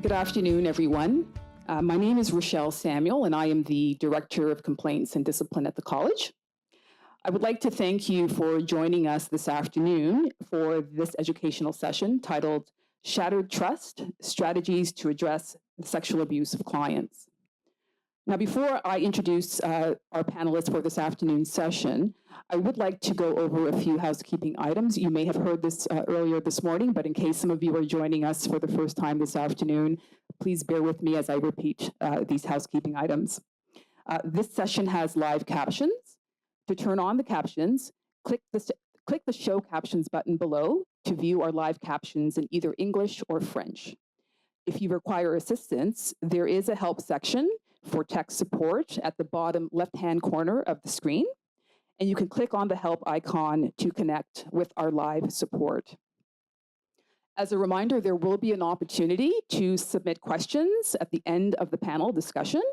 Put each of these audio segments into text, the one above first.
Good afternoon, everyone. My name is Rochelle Samuel, and I am the Director of Complaints and Discipline at the college. I would like to thank you for joining us this afternoon for this educational session titled Shattered Trust, Strategies to Address the Sexual Abuse of Clients. Now, before I introduce our panelists for this afternoon's session, I would like to go over a few housekeeping items. You may have heard this earlier this morning, but in case some of you are joining us for the first time this afternoon, please bear with me as I repeat these housekeeping items. This session has live captions. To turn on the captions, click the Show Captions button below to view our live captions in either English or French. If you require assistance, there is a help section for tech support at the bottom left-hand corner of the screen, and you can click on the help icon to connect with our live support. As a reminder, there will be an opportunity to submit questions at the end of the panel discussion,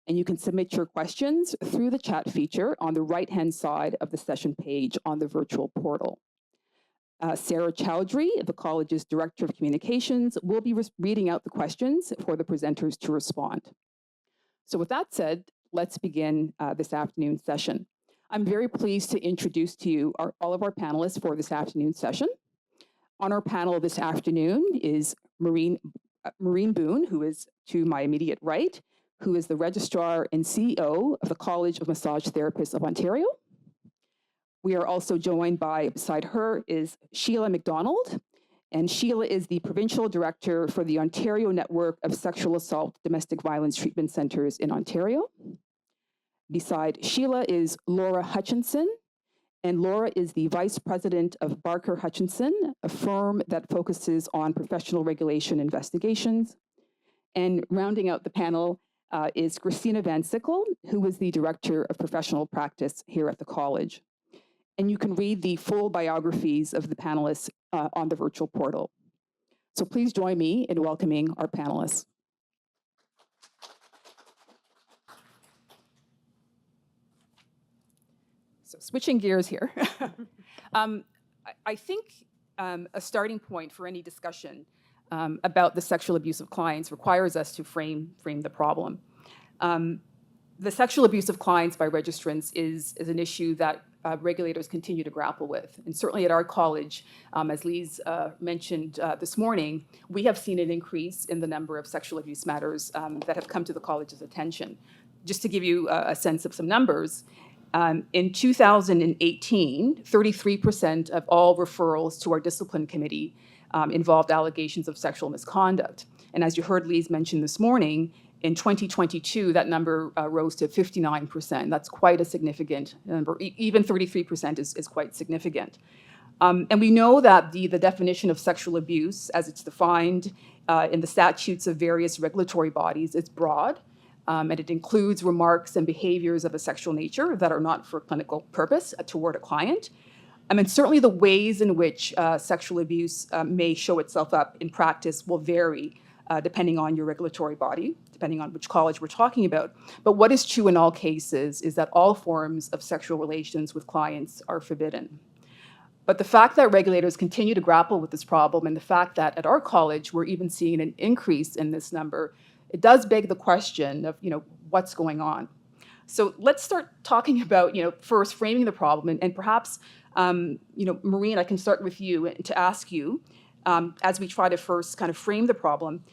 and you can submit your questions through the chat feature on the right-hand side of the session page on the virtual portal. Sarah Chowdhury, the college's Director of Communications, will be reading out the questions for the presenters to respond. So with that said, let's begin this afternoon's session. I'm very pleased to introduce to you all of our panelists for this afternoon's session. On our panel this afternoon is Maureen Boone, who is to my immediate right, who is the Registrar and CEO of the College of Massage Therapists of Ontario. We are also joined by, beside her, is Sheila McDonald, and Sheila is the Provincial Director for the Ontario Network of Sexual Assault Domestic Violence Treatment Centres in Ontario. Beside Sheila is Laura Hutchinson, and Laura is the Vice President of Barker Hutchinson, a firm that focuses on professional regulation investigations. And rounding out the panel is Christina Van Sickle, who is the Director of Professional Practice here at the college. And you can read the full biographies of the panelists on the virtual portal. So please join me in welcoming our panelists. So switching gears here. I think a starting point for any discussion about the sexual abuse of clients requires us to frame the problem. The sexual abuse of clients by registrants is an issue that regulators continue to grapple with. And certainly at our college, as Lise mentioned this morning, we have seen an increase in the number of sexual abuse matters that have come to the college's attention. Just to give you a sense of some numbers, in 2018, 33% of all referrals to our discipline committee involved allegations of sexual misconduct. And as you heard Lise mention this morning, in 2022, that number rose to 59%. That's quite a significant number. Even 33% is quite significant. And we know that the definition of sexual abuse, as it's defined in the statutes of various regulatory bodies, is broad, and it includes remarks and behaviors of a sexual nature that are not for clinical purpose toward a client. And certainly the ways in which sexual abuse may show itself up in practice will vary depending on your regulatory body, depending on which college we're talking about. But what is true in all cases is that all forms of sexual relations with clients are forbidden. But the fact that regulators continue to grapple with this problem and the fact that at our college we're even seeing an increase in this number, it does beg the question of, what's going on. So let's start talking about, first framing the problem and perhaps, Maureen, I can start with you to ask you, as we try to first kind of frame the problem,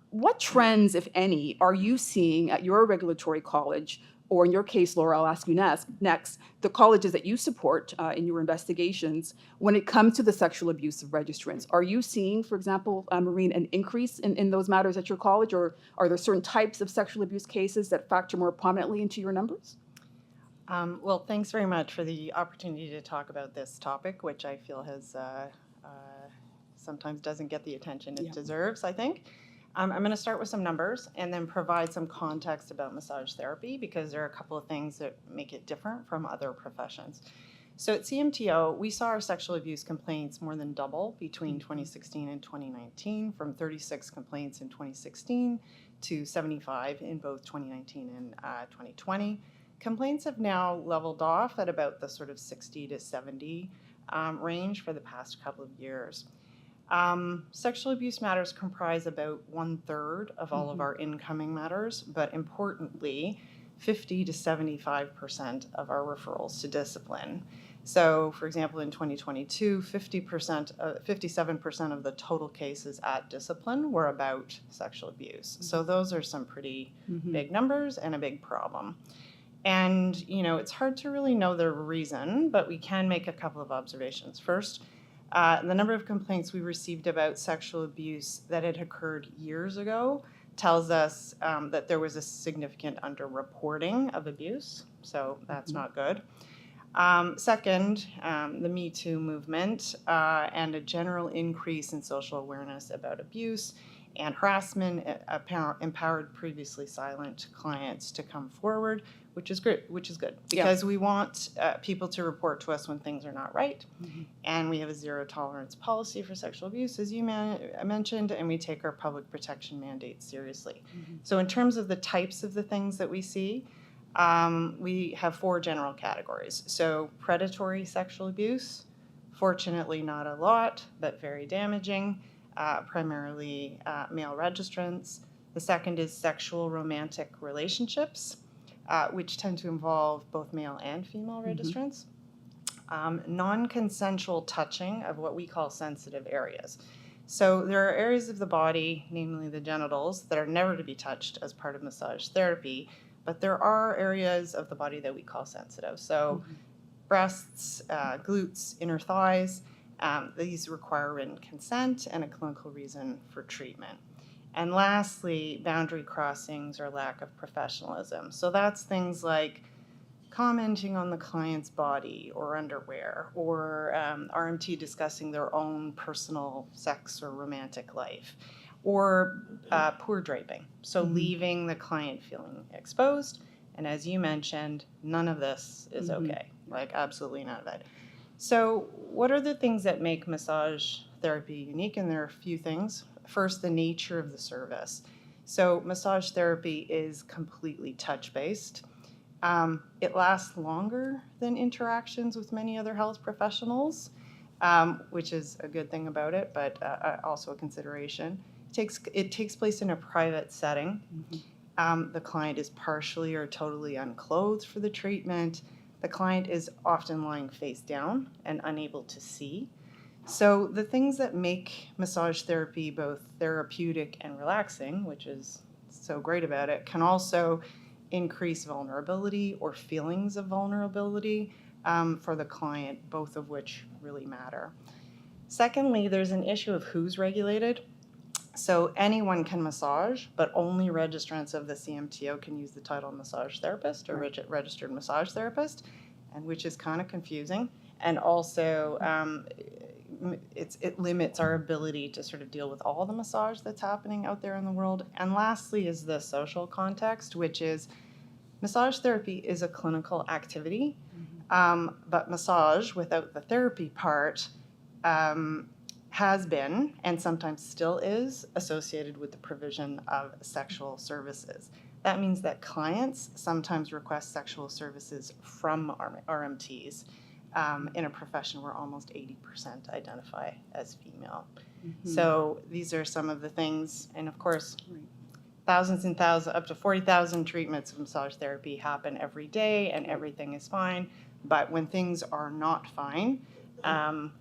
what trends, if any, are you seeing at your regulatory college, or in your case, Laura, I'll ask you next, the colleges that you support in your investigations when it comes to the sexual abuse of registrants? Are you seeing, for example, Maureen, an increase in those matters at your college, or are there certain types of sexual abuse cases that factor more prominently into your numbers? Well, thanks very much for the opportunity to talk about this topic, which I feel has sometimes doesn't get the attention it deserves, I think. I'm going to start with some numbers and then provide some context about massage therapy because there are a couple of things that make it different from other professions. So at CMTO, we saw our sexual abuse complaints more than double between 2016 and 2019, from 36 complaints in 2016 to 75 in both 2019 and 2020. Complaints have now leveled off at about the sort of 60 to 70 range for the past couple of years. Sexual abuse matters comprise about 1/3 of all of our incoming matters, but importantly, 50 to 75% of our referrals to discipline. So, for example, in 2022, 57% of the total cases at discipline were about sexual abuse. So those are some pretty big numbers and a big problem. And, it's hard to really know the reason, but we can make a couple of observations. First, the number of complaints we received about sexual abuse that had occurred years ago tells us that there was a significant underreporting of abuse, so that's not good. Second, the Me Too movement and a general increase in social awareness about abuse and harassment empowered previously silent clients to come forward, which is good, because we want people to report to us when things are not right. And we have a zero tolerance policy for sexual abuse, as you mentioned, and we take our public protection mandate seriously. So in terms of the types of the things that we see, we have 4 general categories. So predatory sexual abuse, fortunately not a lot, but very damaging, primarily male registrants. The second is sexual romantic relationships, which tend to involve both male and female registrants. Non-consensual touching of what we call sensitive areas. So there are areas of the body, namely the genitals, that are never to be touched as part of massage therapy, but there are areas of the body that we call sensitive. So breasts, glutes, inner thighs, these require written consent and a clinical reason for treatment. And lastly, boundary crossings or lack of professionalism. So that's things like commenting on the client's body or underwear, or RMT discussing their own personal sex or romantic life, or poor draping. So leaving the client feeling exposed. And as you mentioned, none of this is okay, like absolutely none of it. So what are the things that make massage therapy unique? And there are a few things. First, the nature of the service. So massage therapy is completely touch-based. It lasts longer than interactions with many other health professionals, which is a good thing about it, but also a consideration. It takes place in a private setting. The client is partially or totally unclothed for the treatment. The client is often lying face down and unable to see. So the things that make massage therapy both therapeutic and relaxing, which is so great about it, can also increase vulnerability or feelings of vulnerability for the client, both of which really matter. Secondly, there's an issue of who's regulated. So anyone can massage, but only registrants of the CMTO can use the title massage therapist or registered massage therapist, and which is kind of confusing. And also, it limits our ability to sort of deal with all the massage that's happening out there in the world. And lastly is the social context, which is massage therapy is a clinical activity, but massage without the therapy part has been, and sometimes still is, associated with the provision of sexual services. That means that clients sometimes request sexual services from RMTs in a profession where almost 80% identify as female. So these are some of the things, and of course, thousands and thousands, up to 40,000 treatments of massage therapy happen every day, and everything is fine. But when things are not fine,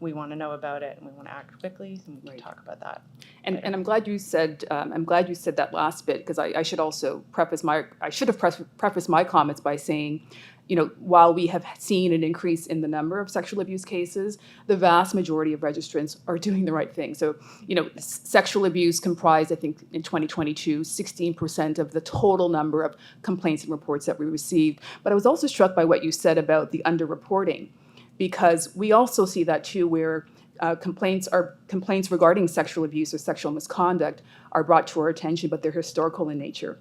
we want to know about it, and we want to act quickly, and we can talk about that. And I'm glad you said that last bit, because I should also prefaced my comments by saying, while we have seen an increase in the number of sexual abuse cases, the vast majority of registrants are doing the right thing. So, sexual abuse comprised, I think, in 2022, 16% of the total number of complaints and reports that we received. But I was also struck by what you said about the underreporting, because we also see that too, where complaints regarding sexual abuse or sexual misconduct are brought to our attention, but they're historical in nature.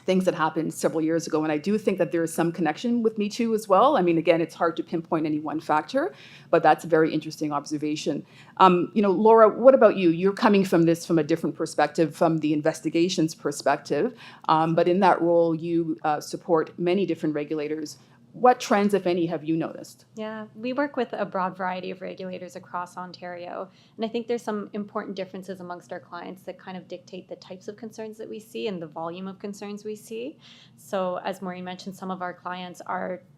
Things that happened several years ago. And I do think that there is some connection with Me Too as well. I mean, again, it's hard to pinpoint any one factor, but that's a very interesting observation. Laura, what about you? You're coming from this from a different perspective, from the investigations perspective, but in that role, you support many different regulators. what trends, if any, have you noticed? Yeah, we work with a broad variety of regulators across Ontario. And I think there's some important differences amongst our clients that kind of dictate the types of concerns that we see and the volume of concerns we see. So as Maureen mentioned, some of our clients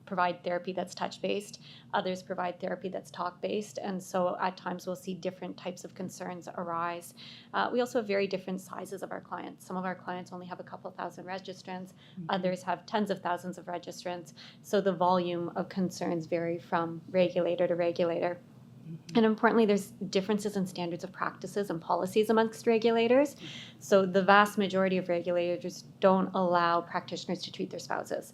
provide therapy that's touch-based, others provide therapy that's talk-based, and so at times we'll see different types of concerns arise. We also have very different sizes of our clients. Some of our clients only have a couple thousand registrants, others have tens of thousands of registrants, so the volume of concerns vary from regulator to regulator. And importantly, there's differences in standards of practices and policies amongst regulators. So the vast majority of regulators don't allow practitioners to treat their spouses.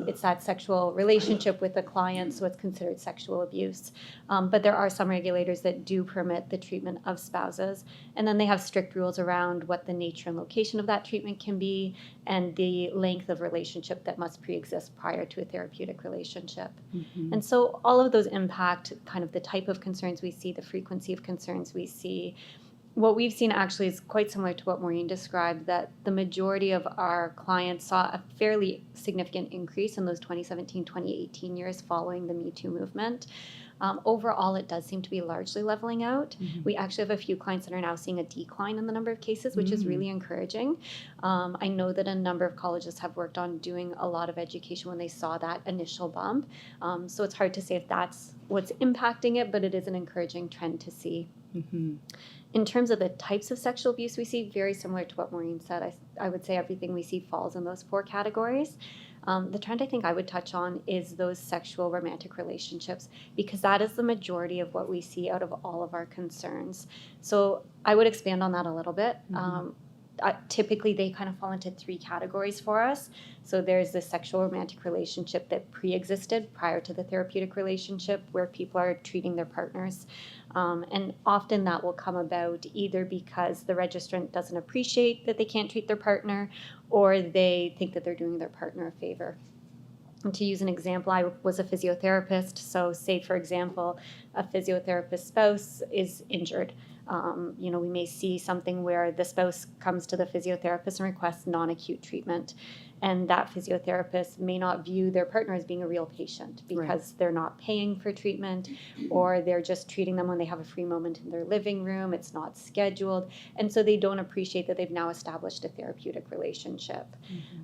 It's that sexual relationship with the client, so it's considered sexual abuse. But there are some regulators that do permit the treatment of spouses. And then they have strict rules around what the nature and location of that treatment can be and the length of relationship that must pre-exist prior to a therapeutic relationship. And so all of those impact kind of the type of concerns we see, the frequency of concerns we see. What we've seen actually is quite similar to what Maureen described, that the majority of our clients saw a fairly significant increase in those 2017, 2018 years following the Me Too movement. Overall, it does seem to be largely leveling out. We actually have a few clients that are now seeing a decline in the number of cases, which is really encouraging. I know that a number of colleges have worked on doing a lot of education when they saw that initial bump. So it's hard to say if that's what's impacting it, but it is an encouraging trend to see. In terms of the types of sexual abuse we see, very similar to what Maureen said. I would say everything we see falls in those 4 categories. The trend I think I would touch on is those sexual romantic relationships, because that is the majority of what we see out of all of our concerns. So I would expand on that a little bit. Typically, they kind of fall into 3 categories for us. So there's the sexual romantic relationship that pre-existed prior to the therapeutic relationship, where people are treating their partners. And often that will come about either because the registrant doesn't appreciate that they can't treat their partner, or they think that they're doing their partner a favor. And to use an example, I was a physiotherapist. So say, for example, a physiotherapist's spouse is injured. We may see something where the spouse comes to the physiotherapist and requests non-acute treatment. And that physiotherapist may not view their partner as being a real patient because they're not paying for treatment, or they're just treating them when they have a free moment in their living room. It's not scheduled. And so they don't appreciate that they've now established a therapeutic relationship.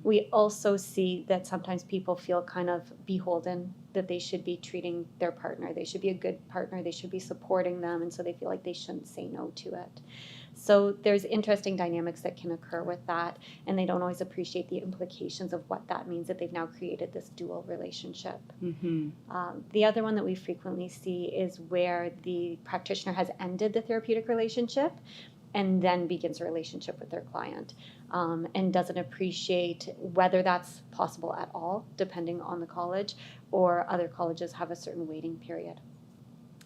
We also see that sometimes people feel kind of beholden, that they should be treating their partner. They should be a good partner. They should be supporting them. And so they feel like they shouldn't say no to it. So there's interesting dynamics that can occur with that, and they don't always appreciate the implications of what that means, that they've now created this dual relationship. The other one that we frequently see is where the practitioner has ended the therapeutic relationship and then begins a relationship with their client, and doesn't appreciate whether that's possible at all, depending on the college, or other colleges have a certain waiting period.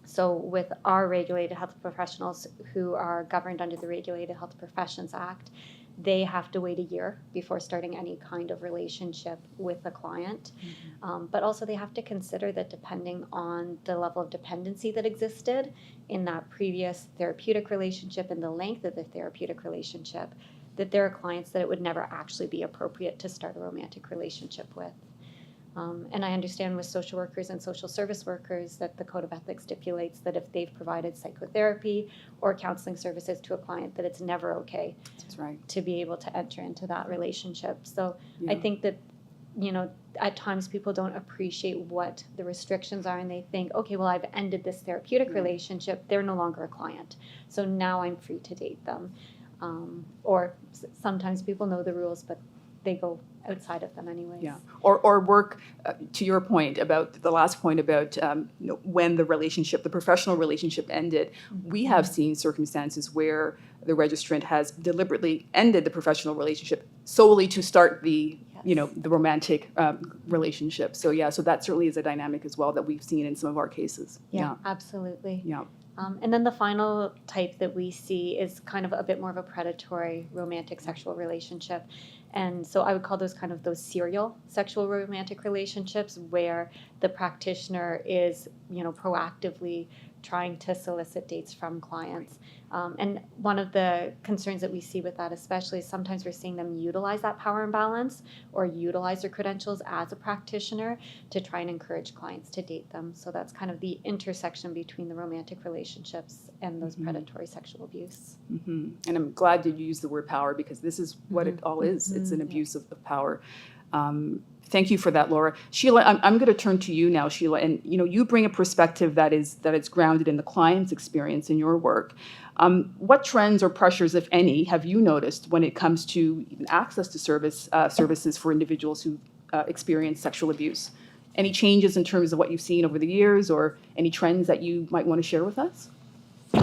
So with our regulated health professionals who are governed under the Regulated Health Professions Act, they have to wait a year before starting any kind of relationship with a client. But also they have to consider that depending on the level of dependency that existed in that previous therapeutic relationship and the length of the therapeutic relationship, that there are clients that it would never actually be appropriate to start a romantic relationship with. And I understand with social workers and social service workers that the Code of Ethics stipulates that if they've provided psychotherapy or counseling services to a client, that it's never okay to be able to enter into that relationship. So I think that, at times people don't appreciate what the restrictions are, and they think, okay, well, I've ended this therapeutic relationship. They're no longer a client. So now I'm free to date them. Or sometimes people know the rules, but they go outside of them anyways. Or work, to your point about the last point about when the professional relationship ended. We have seen circumstances where the registrant has deliberately ended the professional relationship solely to start the the romantic relationship. So so that certainly is a dynamic as well that we've seen in some of our cases. Absolutely. And then the final type that we see is kind of a bit more of a predatory romantic sexual relationship. And so I would call those kind of those serial sexual romantic relationships where the practitioner is, proactively trying to solicit dates from clients. And one of the concerns that we see with that especially is sometimes we're seeing them utilize that power imbalance or utilize their credentials as a practitioner to try and encourage clients to date them. So that's kind of the intersection between the romantic relationships and those predatory sexual abuse. And I'm glad that you used the word power, because this is what it all is. It's an abuse of power. Thank you for that, Laura. Sheila, I'm going to turn to you now, Sheila. And you bring a perspective that is grounded in the client's experience in your work. What trends or pressures, if any, have you noticed when it comes to even access to services for individuals who experience sexual abuse? Any changes in terms of what you've seen over the years, or any trends that you might want to share with us?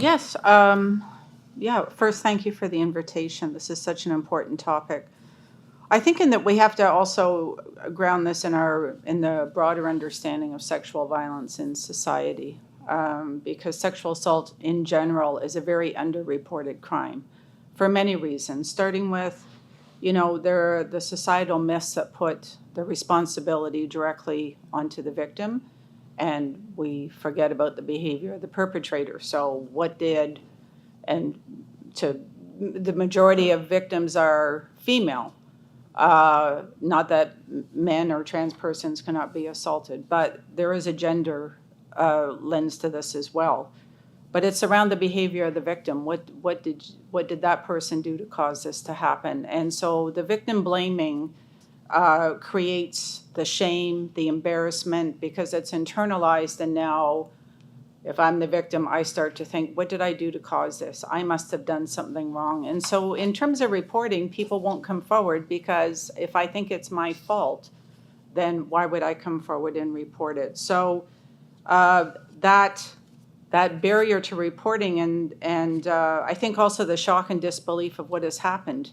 Yes. Yeah. First, thank you for the invitation. This is such an important topic. I think in that we have to also ground this in the broader understanding of sexual violence in society, because sexual assault in general is a very underreported crime for many reasons, starting with, there are the societal myths that put the responsibility directly onto the victim, and we forget about the behavior of the perpetrator. So the majority of victims are female. Not that men or trans persons cannot be assaulted, but there is a gender lens to this as well. But it's around the behavior of the victim. What did that person do to cause this to happen? And so the victim blaming creates the shame, the embarrassment, because it's internalized. And now, if I'm the victim, I start to think, what did I do to cause this? I must have done something wrong. And so in terms of reporting, people won't come forward, because if I think it's my fault, then why would I come forward and report it? So that barrier to reporting and I think also the shock and disbelief of what has happened.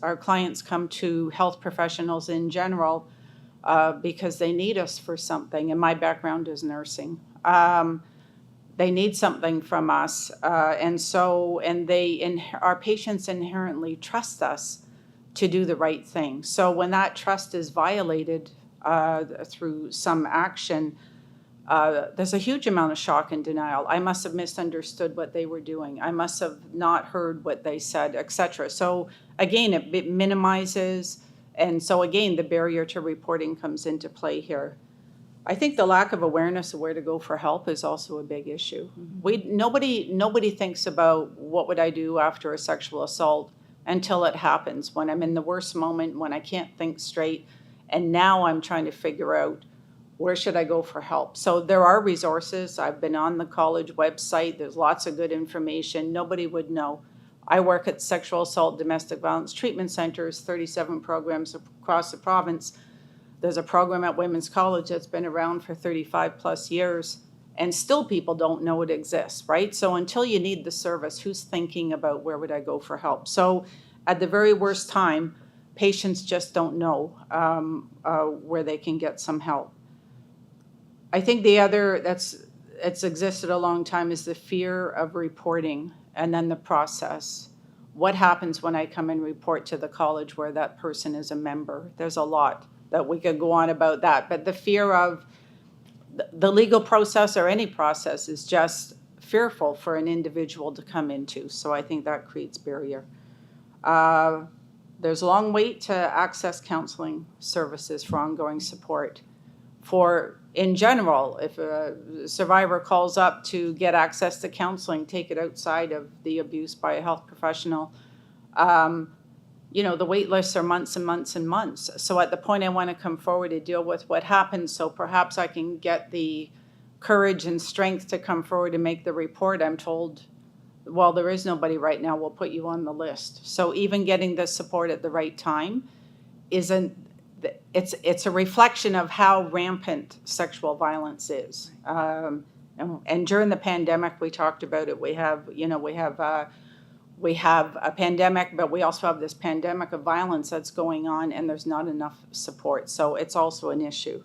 Our clients come to health professionals in general because they need us for something, and my background is nursing. They need something from us, and our patients inherently trust us to do the right thing. So when that trust is violated through some action, there's a huge amount of shock and denial. I must have misunderstood what they were doing. I must have not heard what they said, etc. So again, it minimizes, and so again, the barrier to reporting comes into play here. I think the lack of awareness of where to go for help is also a big issue. Nobody thinks about what would I do after a sexual assault until it happens, when I'm in the worst moment, when I can't think straight, and now I'm trying to figure out where should I go for help. So there are resources. I've been on the college website. There's lots of good information. Nobody would know. I work at sexual assault, domestic violence treatment centers, 37 programs across the province. There's a program at Women's College that's been around for 35 plus years, and still people don't know it exists, right? So until you need the service, who's thinking about where would I go for help? So at the very worst time, patients just don't know where they can get some help. I think the other it's existed a long time is the fear of reporting, and then the process. What happens when I come and report to the college where that person is a member? There's a lot that we could go on about that, but the fear of the legal process or any process is just fearful for an individual to come into. So I think that creates barrier. There's a long wait to access counseling services for ongoing support. In general, if a survivor calls up to get access to counseling, take it outside of the abuse by a health professional, the wait lists are months and months and months. So at the point I want to come forward to deal with what happened, so perhaps I can get the courage and strength to come forward and make the report, I'm told, well, there is nobody right now, we'll put you on the list. So even getting the support at the right time it's a reflection of how rampant sexual violence is. And during the pandemic, we talked about it. We have a pandemic, but we also have this pandemic of violence that's going on, and there's not enough support. So it's also an issue.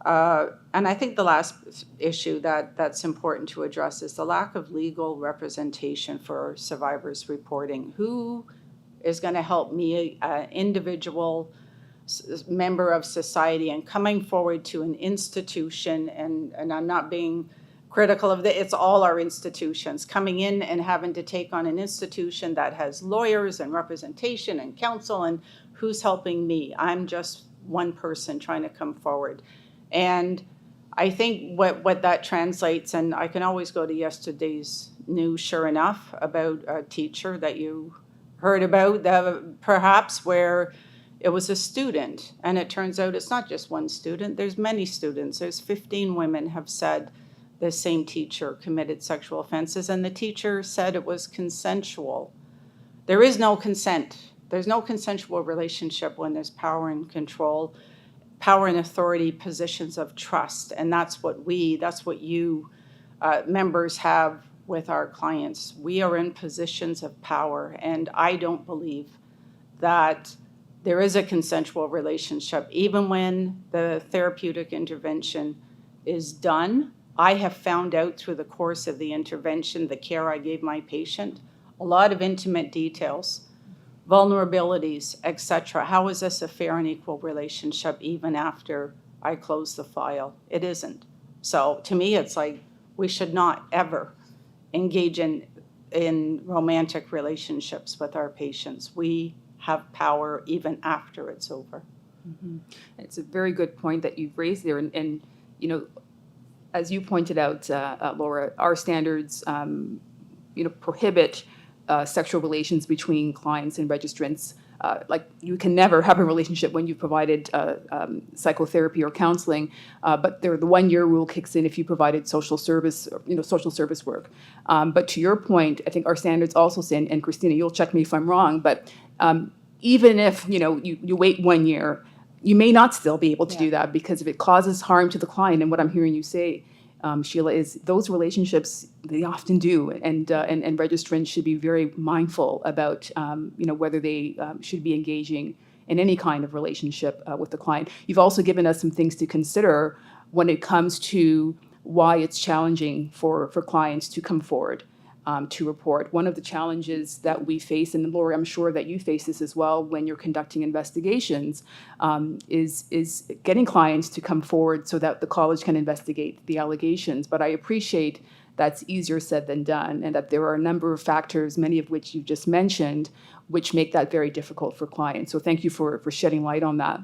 And I think the last issue that's important to address is the lack of legal representation for survivors reporting. Who is going to help me, an individual member of society, and coming forward to an institution, and I'm not being critical of it's all our institutions coming in and having to take on an institution that has lawyers and representation and counsel, and who's helping me? I'm just one person trying to come forward. And I think what that translates, and I can always go to yesterday's news, sure enough, about a teacher that you heard about, that perhaps where it was a student, and it turns out it's not just one student, there's many students. There's 15 women have said the same teacher committed sexual offenses, and the teacher said it was consensual. There is no consent. There's no consensual relationship when there's power and control, power and authority, positions of trust, and that's what you members have with our clients. We are in positions of power, and I don't believe that there is a consensual relationship. Even when the therapeutic intervention is done, I have found out through the course of the intervention, the care I gave my patient, a lot of intimate details, vulnerabilities, etc. How is this a fair and equal relationship even after I close the file? It isn't. So to me, it's like we should not ever engage in romantic relationships with our patients. We have power even after it's over. Mm-hmm. It's a very good point that you've raised there. And you know, as you pointed out, Laura, our standards, prohibit sexual relations between clients and registrants. Like you can never have a relationship when you've provided psychotherapy or counseling, but the 1-year rule kicks in if you provided social service work. But to your point, I think our standards also say, and Christina, you'll check me if I'm wrong, but even if you wait 1 year, you may not still be able to do that, because if it causes harm to the client, and what I'm hearing you say, Sheila, is those relationships, they often do, and registrants should be very mindful about whether they should be engaging in any kind of relationship with the client. You've also given us some things to consider when it comes to why it's challenging for clients to come forward to report. One of the challenges that we face, and Laura, I'm sure that you face this as well when you're conducting investigations, is getting clients to come forward so that the college can investigate the allegations. But I appreciate that's easier said than done, and that there are a number of factors, many of which you just mentioned, which make that very difficult for clients. So thank you for shedding light on that.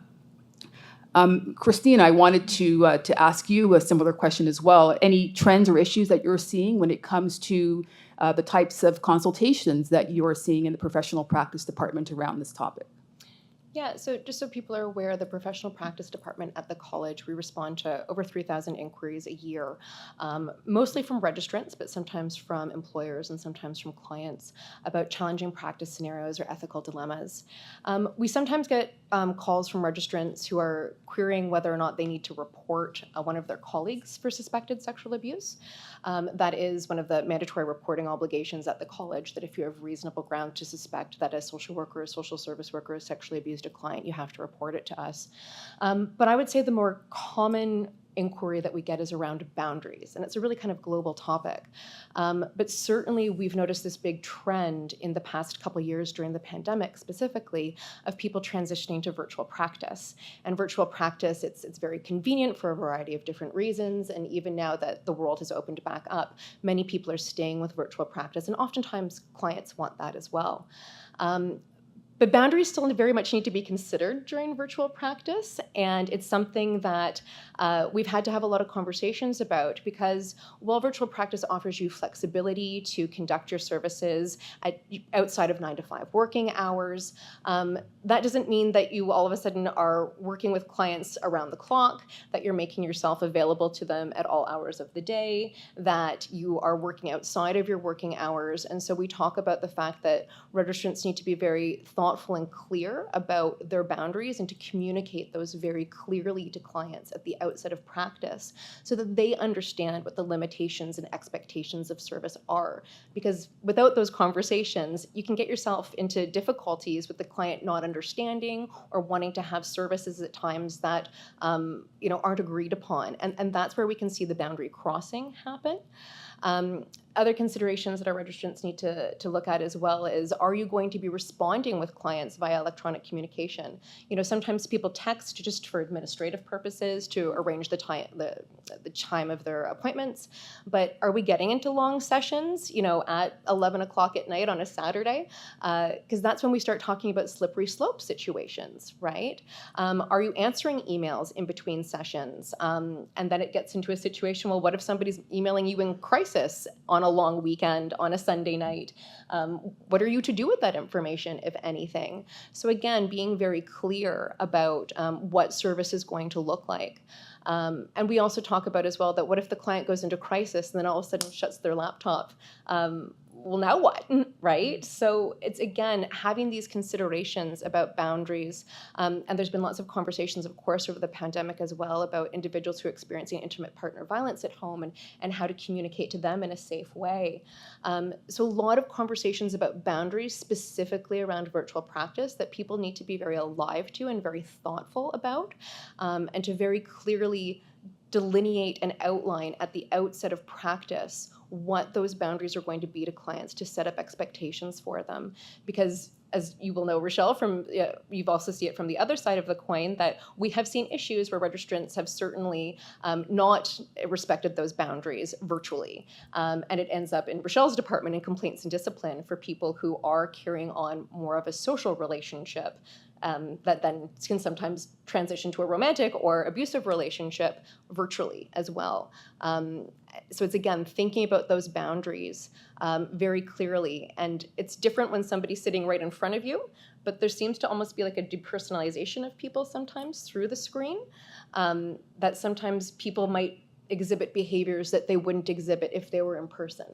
Christine, I wanted to ask you a similar question as well. Any trends or issues that you're seeing when it comes to the types of consultations that you are seeing in the professional practice department around this topic? Yeah, so just so people are aware, the professional practice department at the college, we respond to over 3,000 inquiries a year, mostly from registrants, but sometimes from employers and sometimes from clients about challenging practice scenarios or ethical dilemmas. We sometimes get calls from registrants who are querying whether or not they need to report one of their colleagues for suspected sexual abuse. That is one of the mandatory reporting obligations at the college, that if you have reasonable ground to suspect that a social worker or social service worker is sexually abused a client, you have to report it to us. But I would say the more common inquiry that we get is around boundaries, and it's a really kind of global topic. But certainly we've noticed this big trend in the past couple of years during the pandemic specifically of people transitioning to virtual practice. And virtual practice, it's very convenient for a variety of different reasons, and even now that the world has opened back up, many people are staying with virtual practice, and oftentimes clients want that as well. But boundaries still very much need to be considered during virtual practice, and it's something that we've had to have a lot of conversations about, because while virtual practice offers you flexibility to conduct your services outside of 9-to-5 working hours, that doesn't mean that you all of a sudden are working with clients around the clock, that you're making yourself available to them at all hours of the day, that you are working outside of your working hours. And so we talk about the fact that registrants need to be very thoughtful and clear about their boundaries and to communicate those very clearly to clients at the outset of practice so that they understand what the limitations and expectations of service are. Because without those conversations, you can get yourself into difficulties with the client not understanding or wanting to have services at times that aren't agreed upon. And that's where we can see the boundary crossing happen. other considerations that our registrants need to look at as well is, are you going to be responding with clients via electronic communication? Sometimes people text just for administrative purposes to arrange the time of their appointments, but are we getting into long sessions, at 11 o'clock at night on a Saturday? Because that's when we start talking about slippery slope situations, right? Are you answering emails in between sessions? And then it gets into a situation, well, what if somebody's emailing you in crisis on a long weekend on a Sunday night? What are you to do with that information, if anything? So again, being very clear about what service is going to look like. And we also talk about as well that what if the client goes into crisis and then all of a sudden shuts their laptop? Well, now what, right? So it's, again, having these considerations about boundaries. And there's been lots of conversations, of course, over the pandemic as well about individuals who are experiencing intimate partner violence at home and how to communicate to them in a safe way. So a lot of conversations about boundaries specifically around virtual practice that people need to be very alive to and very thoughtful about, and to very clearly delineate and outline at the outset of practice what those boundaries are going to be to clients, to set up expectations for them. Because as you will know, Rochelle, you've also seen it from the other side of the coin, that we have seen issues where registrants have certainly not respected those boundaries virtually. And it ends up in Rochelle's department in complaints and discipline for people who are carrying on more of a social relationship that then can sometimes transition to a romantic or abusive relationship virtually as well. So it's, again, thinking about those boundaries very clearly. And it's different when somebody's sitting right in front of you, but there seems to almost be like a depersonalization of people sometimes through the screen, that sometimes people might exhibit behaviors that they wouldn't exhibit if they were in person.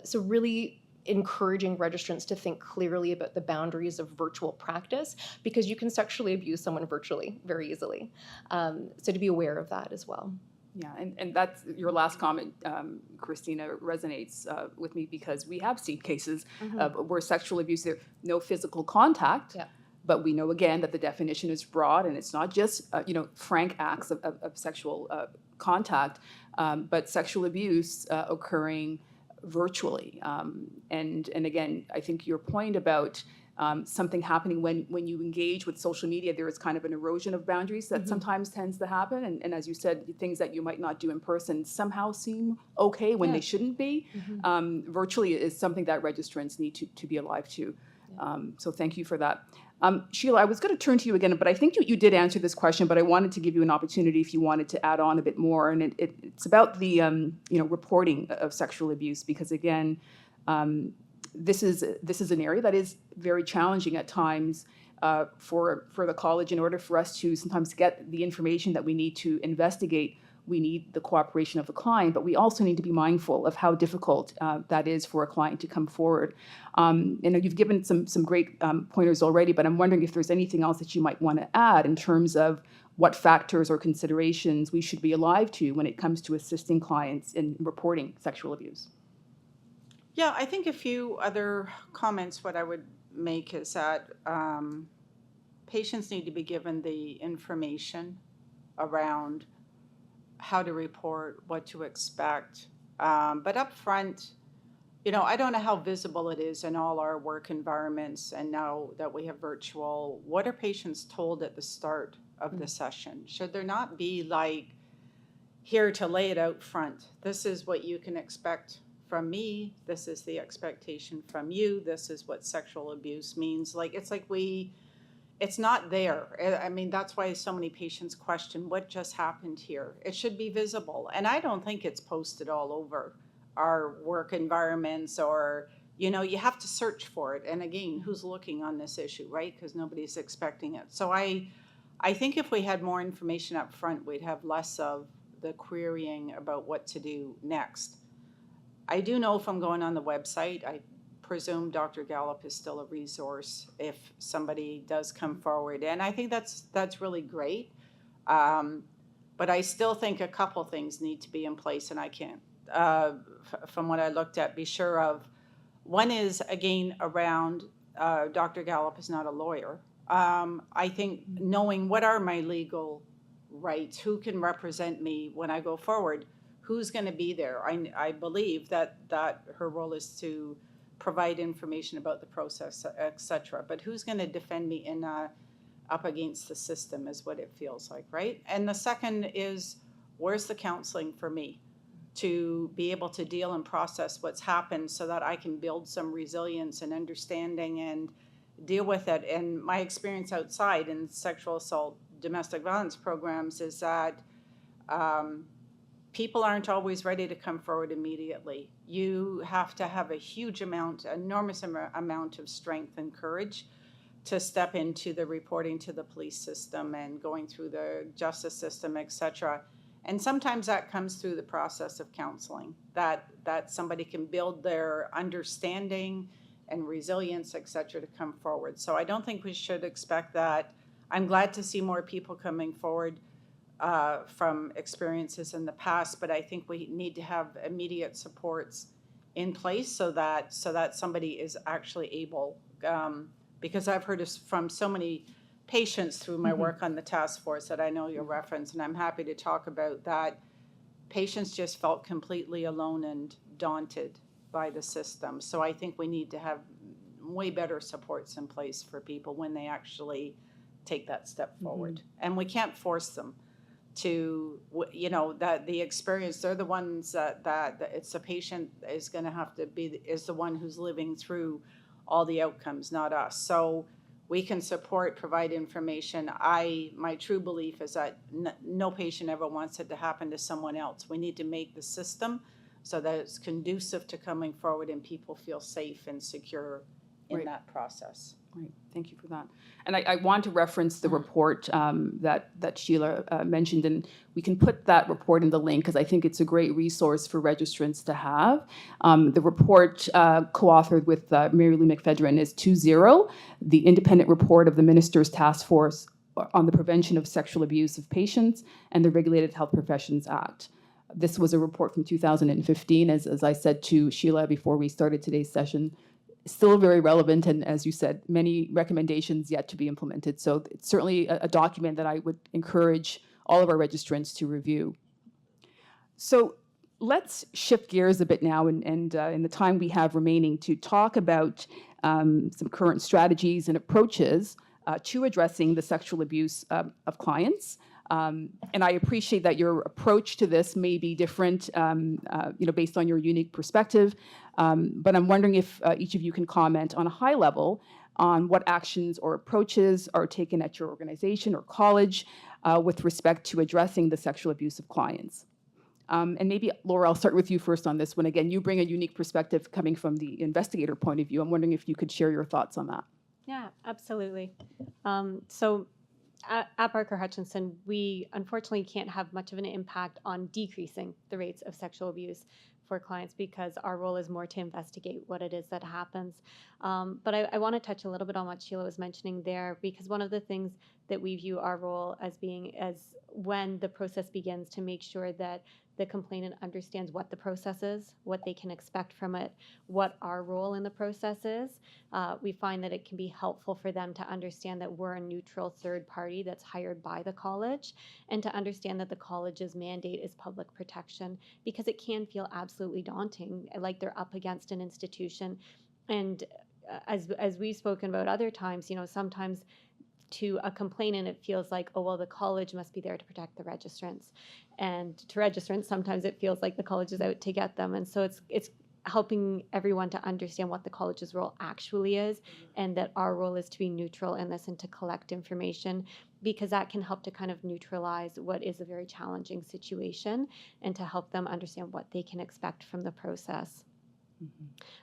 So really encouraging registrants to think clearly about the boundaries of virtual practice, because you can sexually abuse someone virtually very easily. So to be aware of that as well. Yeah, and that's your last comment, Christina, resonates with me, because we have seen cases where sexual abuse, there no physical contact, Yeah. but we know again that the definition is broad, and it's not just frank acts of sexual contact, but sexual abuse occurring virtually. And again, I think your point about something happening when you engage with social media, there is kind of an erosion of boundaries that sometimes tends to happen. And as you said, things that you might not do in person somehow seem okay when they shouldn't be. Virtually is something that registrants need to be alive to. So thank you for that. Sheila, I was going to turn to you again, but I think you did answer this question, but I wanted to give you an opportunity if you wanted to add on a bit more. And it's about the reporting of sexual abuse, because again, this is an area that is very challenging at times for the college. In order for us to sometimes get the information that we need to investigate, we need the cooperation of the client, but we also need to be mindful of how difficult that is for a client to come forward. You've given some great pointers already, but I'm wondering if there's anything else that you might want to add in terms of what factors or considerations we should be alive to when it comes to assisting clients in reporting sexual abuse. Yeah, I think a few other comments, what I would make is that patients need to be given the information around how to report, what to expect. But up front, I don't know how visible it is in all our work environments, and now that we have virtual, what are patients told at the start of the session? Should there not be like, here to lay it out front? This is what you can expect from me. This is the expectation from you. This is what sexual abuse means. It's not there. I mean, that's why so many patients question what just happened here. It should be visible. And I don't think it's posted all over our work environments, or, you have to search for it. And again, who's looking on this issue, right? Because nobody's expecting it. So I think if we had more information up front, we'd have less of the querying about what to do next. I do know from going on the website, I presume Dr. Gallup is still a resource if somebody does come forward. And I think that's really great. But I still think a couple things need to be in place, and I can't, from what I looked at, be sure of. One is, again, around Dr. Gallup is not a lawyer. I think knowing what are my legal rights, who can represent me when I go forward, who's going to be there? I believe that her role is to provide information about the process, et cetera. But who's going to defend me in up against the system is what it feels like, right? And the second is, where's the counseling for me to be able to deal and process what's happened so that I can build some resilience and understanding and deal with it. And my experience outside in sexual assault, domestic violence programs is that people aren't always ready to come forward immediately. You have to have a huge amount, enormous amount of strength and courage to step into the reporting to the police system and going through the justice system, et cetera. And sometimes that comes through the process of counseling, that somebody can build their understanding and resilience, et cetera, to come forward. So I don't think we should expect that. I'm glad to see more people coming forward from experiences in the past, but I think we need to have immediate supports in place so that somebody is actually able, because I've heard from so many patients through my work on the task force that I know you'll reference, and I'm happy to talk about that. Patients just felt completely alone and daunted by the system. So I think we need to have way better supports in place for people when they actually take that step forward. And we can't force them to, that the experience, they're the ones that it's the patient is going to have to be, is the one who's living through all the outcomes, not us. So we can support, provide information. My true belief is that no patient ever wants it to happen to someone else. We need to make the system so that it's conducive to coming forward and people feel safe and secure in that process. Right, thank you for that. And I want to reference the report that Sheila mentioned, and we can put that report in the link because I think it's a great resource for registrants to have. The report co-authored with Mary Lou McPhedran is 2.0, the independent report of the Minister's Task Force on the Prevention of Sexual Abuse of Patients and the Regulated Health Professions Act. This was a report from 2015, as I said to Sheila before we started today's session. Still very relevant, and as you said, many recommendations yet to be implemented. So it's certainly a document that I would encourage all of our registrants to review. So let's shift gears a bit now, and in the time we have remaining, to talk about some current strategies and approaches to addressing the sexual abuse of clients. And I appreciate that your approach to this may be different, based on your unique perspective. But I'm wondering if each of you can comment on a high level on what actions or approaches are taken at your organization or college with respect to addressing the sexual abuse of clients. And maybe, Laura, I'll start with you first on this one. Again, you bring a unique perspective coming from the investigator point of view. I'm wondering if you could share your thoughts on that. Yeah, absolutely. So at Parker Hutchinson, we unfortunately can't have much of an impact on decreasing the rates of sexual abuse for clients because our role is more to investigate what it is that happens. But I want to touch a little bit on what Sheila was mentioning there, because one of the things that we view our role as being as when the process begins, to make sure that the complainant understands what the process is, what they can expect from it, what our role in the process is. We find that it can be helpful for them to understand that we're a neutral third party that's hired by the college, and to understand that the college's mandate is public protection, because it can feel absolutely daunting, like they're up against an institution. And as we've spoken about other times, sometimes to a complainant, it feels like, oh, well, the college must be there to protect the registrants. And to registrants, sometimes it feels like the college is out to get them. And so it's helping everyone to understand what the college's role actually is, and that our role is to be neutral in this and to collect information, because that can help to kind of neutralize what is a very challenging situation and to help them understand what they can expect from the process.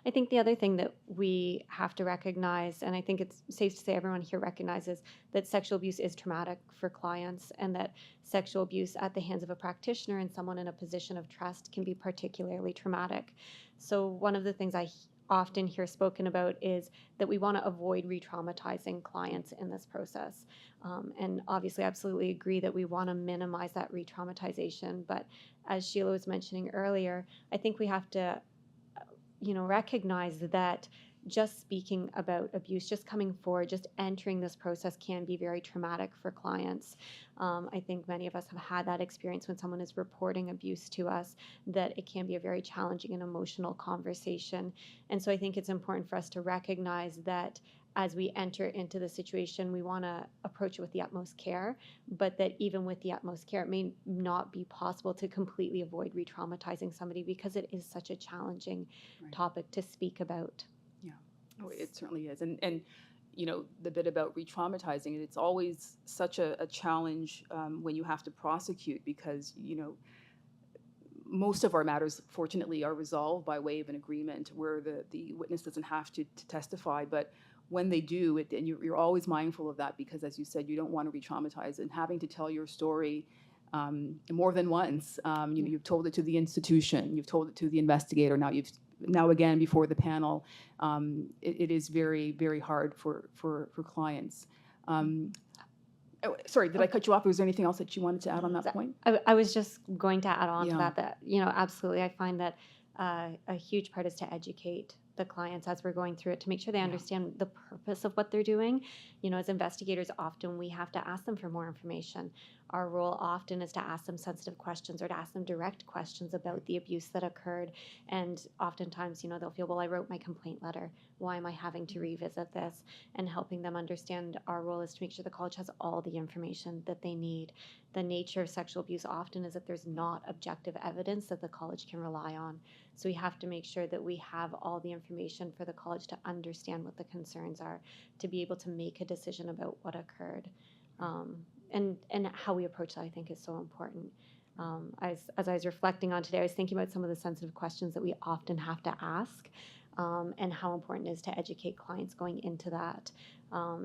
I think the other thing that we have to recognize, and I think it's safe to say everyone here recognizes, that sexual abuse is traumatic for clients, and that sexual abuse at the hands of a practitioner and someone in a position of trust can be particularly traumatic. So one of the things I often hear spoken about is that we want to avoid re-traumatizing clients in this process. And obviously, absolutely agree that we want to minimize that re-traumatization. But as Sheila was mentioning earlier, I think we have to recognize that just speaking about abuse, just coming forward, just entering this process can be very traumatic for clients. I think many of us have had that experience when someone is reporting abuse to us, that it can be a very challenging and emotional conversation. And so I think it's important for us to recognize that as we enter into the situation, we want to approach it with the utmost care, but that even with the utmost care, it may not be possible to completely avoid re-traumatizing somebody because it is such a challenging Right. topic to speak about. Oh, it certainly is. And you know, the bit about re-traumatizing it, it's always such a challenge when you have to prosecute because, you know, most of our matters, fortunately, are resolved by way of an agreement where the witness doesn't have to testify. But when they do, and you're always mindful of that because, as you said, you don't want to re-traumatize and having to tell your story more than once. You know, you've told it to the institution, you've told it to the investigator. Now again before the panel. It is very, very hard for clients. Sorry, did I cut you off? Was there anything else that you wanted to add on that point? I was just going to add on to Yeah. that, you know, absolutely. I find that a huge part is to educate the clients as we're going through it to make sure they understand the purpose of what they're doing. You know, as investigators, often we have to ask them for more information. Our role often is to ask them sensitive questions or to ask them direct questions about the abuse that occurred. And oftentimes, you know, they'll feel, well, I wrote my complaint letter. Why am I having to revisit this? And helping them understand our role is to make sure the college has all the information that they need. The nature of sexual abuse often is that there's not objective evidence that the college can rely on. So we have to make sure that we have all the information for the college to understand what the concerns are, to be able to make a decision about what occurred. And how we approach that, I think, is so important. As I was reflecting on today, I was thinking about some of the sensitive questions that we often have to ask, and how important it is to educate clients going into that.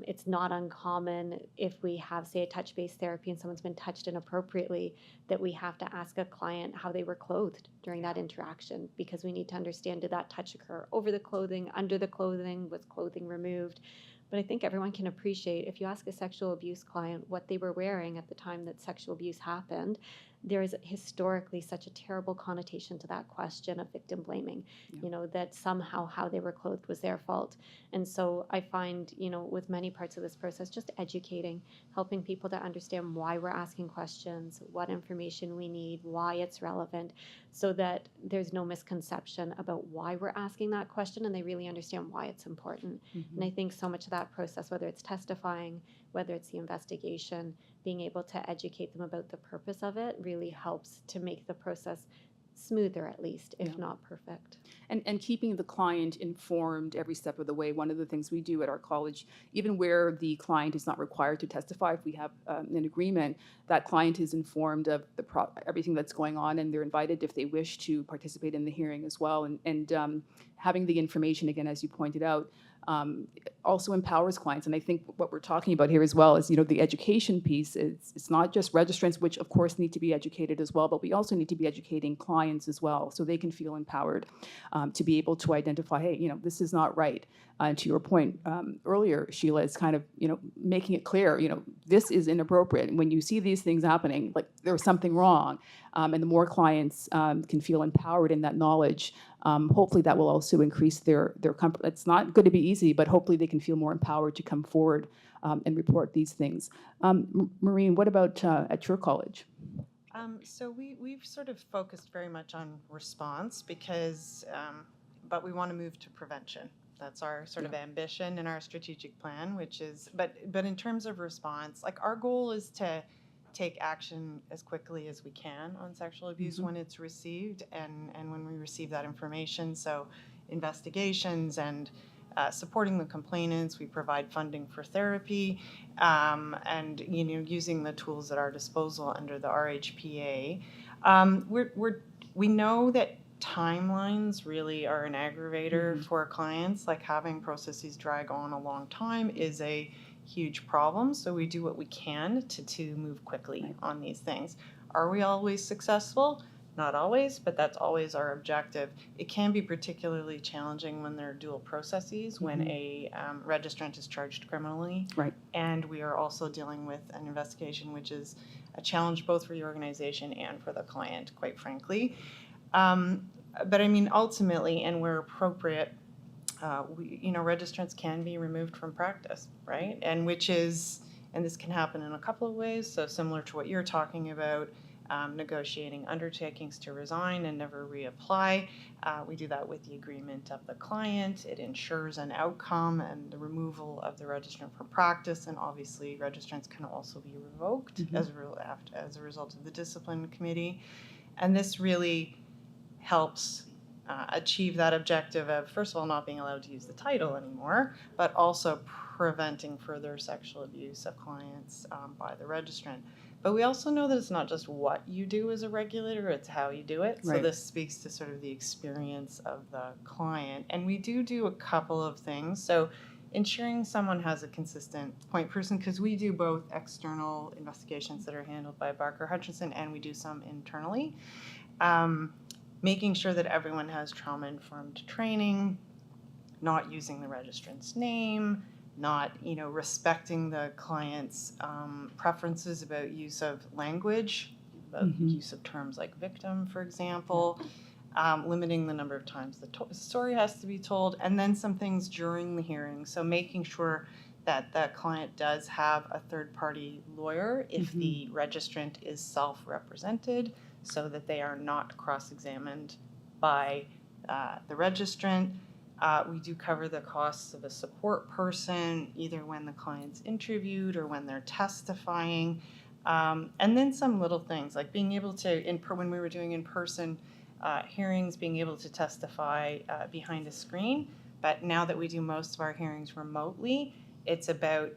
It's not uncommon if we have, say, a touch-based therapy and someone's been touched inappropriately, that we have to ask a client how they were clothed during that interaction, because we need to understand, did that touch occur over the clothing, under the clothing, was clothing removed? But I think everyone can appreciate, if you ask a sexual abuse client what they were wearing at the time that sexual abuse happened, there is historically such a terrible connotation to that question of victim blaming, you know, that somehow how they were clothed was their fault. And so I find, you know, with many parts of this process, just educating, helping people to understand why we're asking questions, what information we need, why it's relevant, so that there's no misconception about why we're asking that question and they really understand why it's important. And I think so much of that process, whether it's testifying, whether it's the investigation, being able to educate them about the purpose of it really helps to make the process smoother, at least, if not perfect. And keeping the client informed every step of the way. One of the things we do at our college, even where the client is not required to testify, if we have an agreement, that client is informed of everything that's going on, and they're invited if they wish to participate in the hearing as well. And having the information, again, as you pointed out, also empowers clients. And I think what we're talking about here as well is, you know, the education piece. It's not just registrants, which of course need to be educated as well, but we also need to be educating clients as well, so they can feel empowered to be able to identify, hey, you know, this is not right. And to your point earlier, Sheila, is kind of, you know, making it clear, you know, this is inappropriate. And when you see these things happening, like there's something wrong, and the more clients can feel empowered in that knowledge, hopefully that will also increase their comfort. It's not going to be easy, but hopefully they can feel more empowered to come forward and report these things. Maureen, what about at your college? So we've sort of focused very much on response because, but we want to move to prevention. That's our sort of ambition in our strategic plan, which is, but in terms of response, like our goal is to take action as quickly as we can on sexual abuse when it's received and when we receive that information. So investigations and supporting the complainants, we provide funding for therapy, and, you know, using the tools at our disposal under the RHPA. We know that timelines really are an aggravator for clients. Like having processes drag on a long time is a huge problem. So we do what we can to move quickly on these things. Are we always successful? Not always, but that's always our objective. It can be particularly challenging when there are dual processes, when a registrant is charged criminally. Right. And we are also dealing with an investigation, which is a challenge both for the organization and for the client, quite frankly. But I mean, ultimately, and where appropriate, registrants can be removed from practice, right? And this can happen in a couple of ways. So similar to what you're talking about, negotiating undertakings to resign and never reapply. We do that with the agreement of the client. It ensures an outcome and the removal of the registrant from practice. And obviously, registrants can also be revoked as a result of the discipline committee. And this really helps achieve that objective of, first of all, not being allowed to use the title anymore, but also preventing further sexual abuse of clients by the registrant. But we also know that it's not just what you do as a regulator, it's how you do it. Right. So this speaks to sort of the experience of the client. And we do a couple of things. So ensuring someone has a consistent point person, because we do both external investigations that are handled by Barker Hutchinson and we do some internally. Making sure that everyone has trauma-informed training, not using the registrant's name, not respecting the client's preferences about use of language, about use of terms like victim, for example, limiting the number of times the story has to be told, and then some things during the hearing. So making sure that the client does have a third-party lawyer if the registrant is self-represented, so that they are not cross-examined by the registrant. We do cover the costs of a support person, either when the client's interviewed or when they're testifying. And then some little things, like being able to, when we were doing in-person hearings, being able to testify behind a screen. But now that we do most of our hearings remotely, it's about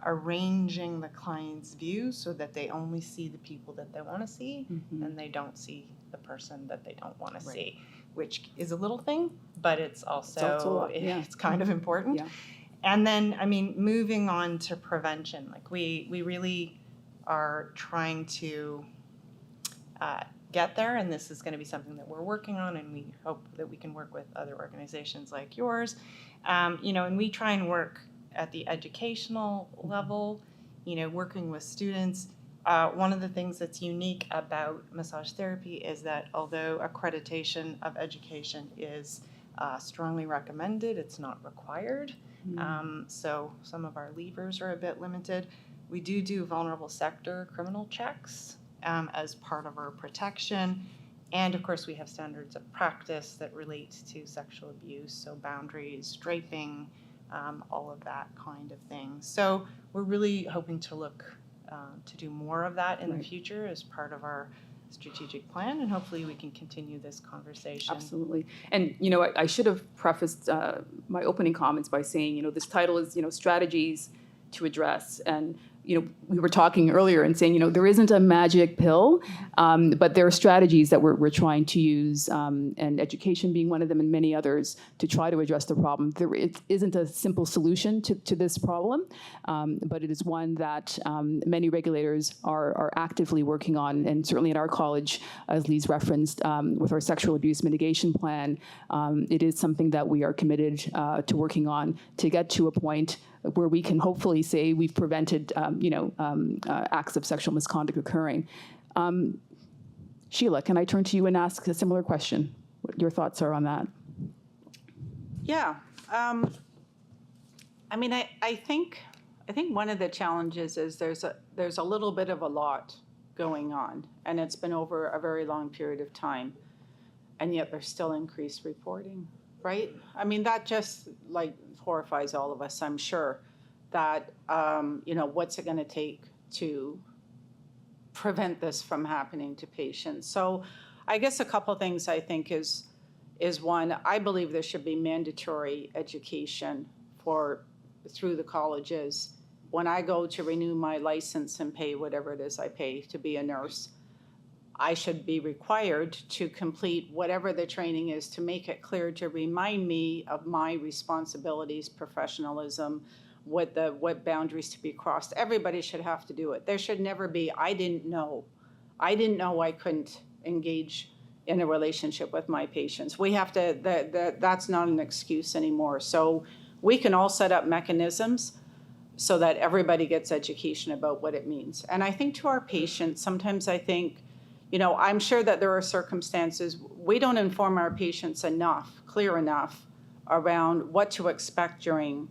arranging the client's view so that they only see the people that they want to see and they don't see the person that they don't want to see, which is a little thing, but it's also, it's kind of important. Yeah. And then, moving on to prevention, like we really are trying to get there, and this is going to be something that we're working on, and we hope that we can work with other organizations like yours. And we try and work at the educational level, working with students. One of the things that's unique about massage therapy is that although accreditation of education is strongly recommended, it's not required. So some of our levers are a bit limited. We do vulnerable sector criminal checks as part of our protection. And of course, we have standards of practice that relate to sexual abuse, so boundaries, draping, all of that kind of thing. So we're really hoping to look to do more of that in the future as part of our strategic plan, and hopefully we can continue this conversation. Absolutely. And, I should have prefaced my opening comments by saying, this title is, strategies to address. And, we were talking earlier and saying, there isn't a magic pill, but there are strategies that we're trying to use, and education being one of them and many others, to try to address the problem. It isn't a simple solution to this problem, but it is one that many regulators are actively working on. And certainly at our college, as Lee's referenced, with our sexual abuse mitigation plan, it is something that we are committed to working on to get to a point where we can hopefully say we've prevented, acts of sexual misconduct occurring. Sheila, can I turn to you and ask a similar question? What your thoughts are on that? Yeah. I think one of the challenges is there's a little bit of a lot going on, and it's been over a very long period of time, and yet there's still increased reporting, right? That just horrifies all of us, I'm sure, that, what's it going to take to prevent this from happening to patients? So I guess a couple things I think is one, I believe there should be mandatory education through the colleges. When I go to renew my license and pay whatever it is I pay to be a nurse, I should be required to complete whatever the training is to make it clear, to remind me of my responsibilities, professionalism, what boundaries to be crossed. Everybody should have to do it. There should never be, I didn't know I couldn't engage in a relationship with my patients. We have to, that's not an excuse anymore. So we can all set up mechanisms so that everybody gets education about what it means. And I think to our patients, sometimes I think, I'm sure that there are circumstances we don't inform our patients clear enough around what to expect during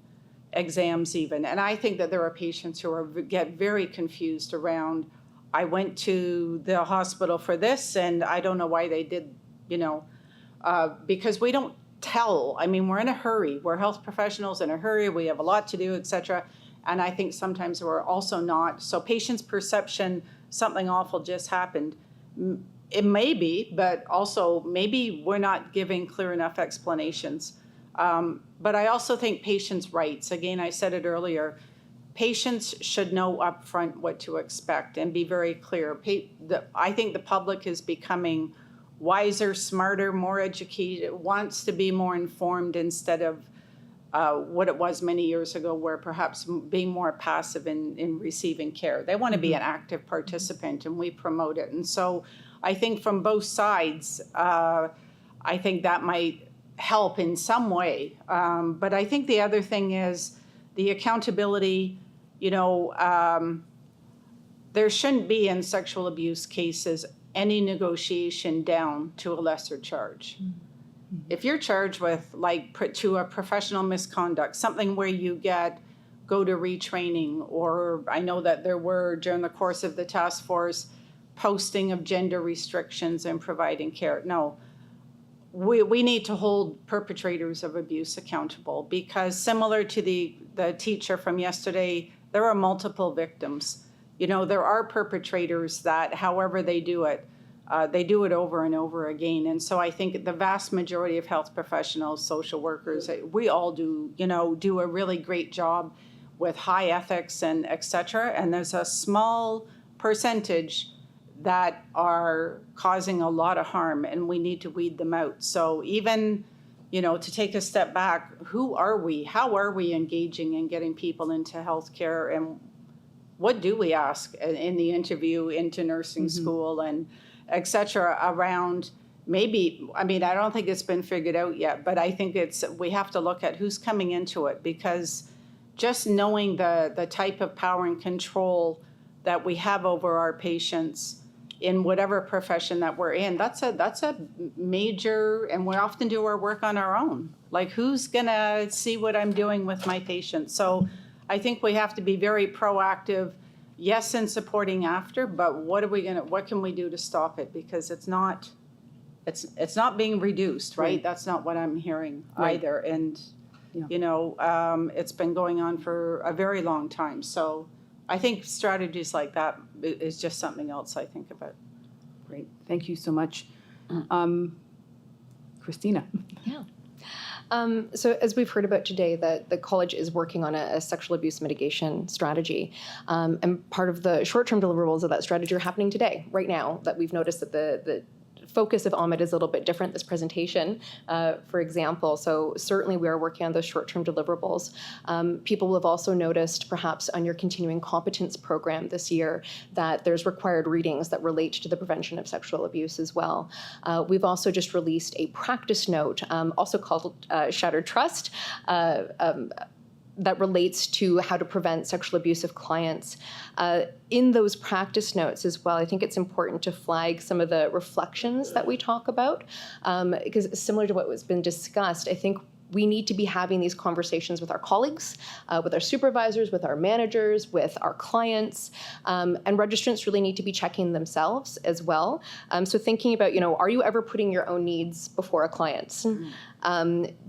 exams even. And I think that there are patients who get very confused around, I went to the hospital for this and I don't know why they did, because we don't tell. I mean, we're in a hurry. We're health professionals in a hurry. We have a lot to do, et cetera. And I think sometimes we're also not. So patients' perception, something awful just happened. It may be, but also maybe we're not giving clear enough explanations. But I also think patients' rights, again, I said it earlier, patients should know upfront what to expect and be very clear. I think the public is becoming wiser, smarter, more educated, wants to be more informed instead of what it was many years ago, where perhaps being more passive in receiving care. They want to be an active participant, and we promote it. And so I think from both sides, I think that might help in some way. But I think the other thing is the accountability. There shouldn't be in sexual abuse cases any negotiation down to a lesser charge. If you're charged with to a professional misconduct, something where you go to retraining, or I know that there were during the course of the task force posting of gender restrictions in providing care. No, we need to hold perpetrators of abuse accountable, because similar to the teacher from yesterday, there are multiple victims. There are perpetrators that, however they do it over and over again. And so I think the vast majority of health professionals, social workers, we all do a really great job with high ethics and et cetera. And there's a small percentage that are causing a lot of harm, and we need to weed them out. So even, to take a step back, who are we? How are we engaging and getting people into healthcare? And what do we ask in the interview into nursing school and et cetera around maybe, I don't think it's been figured out yet, but I think we have to look at who's coming into it, because just knowing the type of power and control that we have over our patients in whatever profession that we're in, that's a major, and we often do our work on our own. Like, who's gonna see what I'm doing with my patients? So I think we have to be very proactive, yes, in supporting after, but what can we do to stop it? Because it's not being reduced, right? That's not what I'm hearing either. And, it's been going on for a very long time. So I think strategies like that is just something else I think about. Great. Thank you so much. Christina. Yeah. So as we've heard about today, the college is working on a sexual abuse mitigation strategy. And part of the short-term deliverables of that strategy are happening today, right now, that we've noticed that the focus of Ahmed is a little bit different, this presentation, for example. So certainly we are working on those short-term deliverables. People will have also noticed, perhaps on your continuing competence program this year, that there's required readings that relate to the prevention of sexual abuse as well. We've also just released a practice note, also called Shattered Trust, that relates to how to prevent sexual abuse of clients. In those practice notes as well, I think it's important to flag some of the reflections that we talk about, because similar to what was been discussed, I think we need to be having these conversations with our colleagues, with our supervisors, with our managers, with our clients, and registrants really need to be checking themselves as well. So thinking about, are you ever putting your own needs before a client's?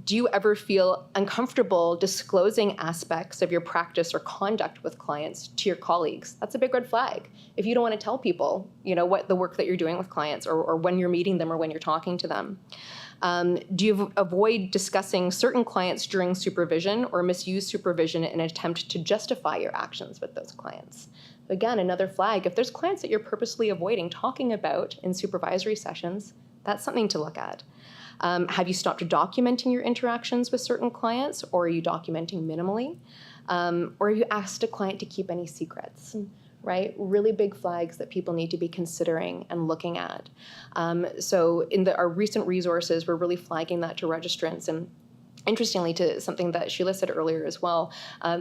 Do you ever feel uncomfortable disclosing aspects of your practice or conduct with clients to your colleagues? That's a big red flag. If you don't want to tell people, what the work that you're doing with clients, or when you're meeting them or when you're talking to them. Do you avoid discussing certain clients during supervision or misuse supervision in an attempt to justify your actions with those clients? Again, another flag. If there's clients that you're purposely avoiding talking about in supervisory sessions, that's something to look at. Have you stopped documenting your interactions with certain clients, or are you documenting minimally? Or have you asked a client to keep any secrets? Right? Really big flags that people need to be considering and looking at. So in our recent resources, we're really flagging that to registrants. And Interestingly, to something that Sheila said earlier as well,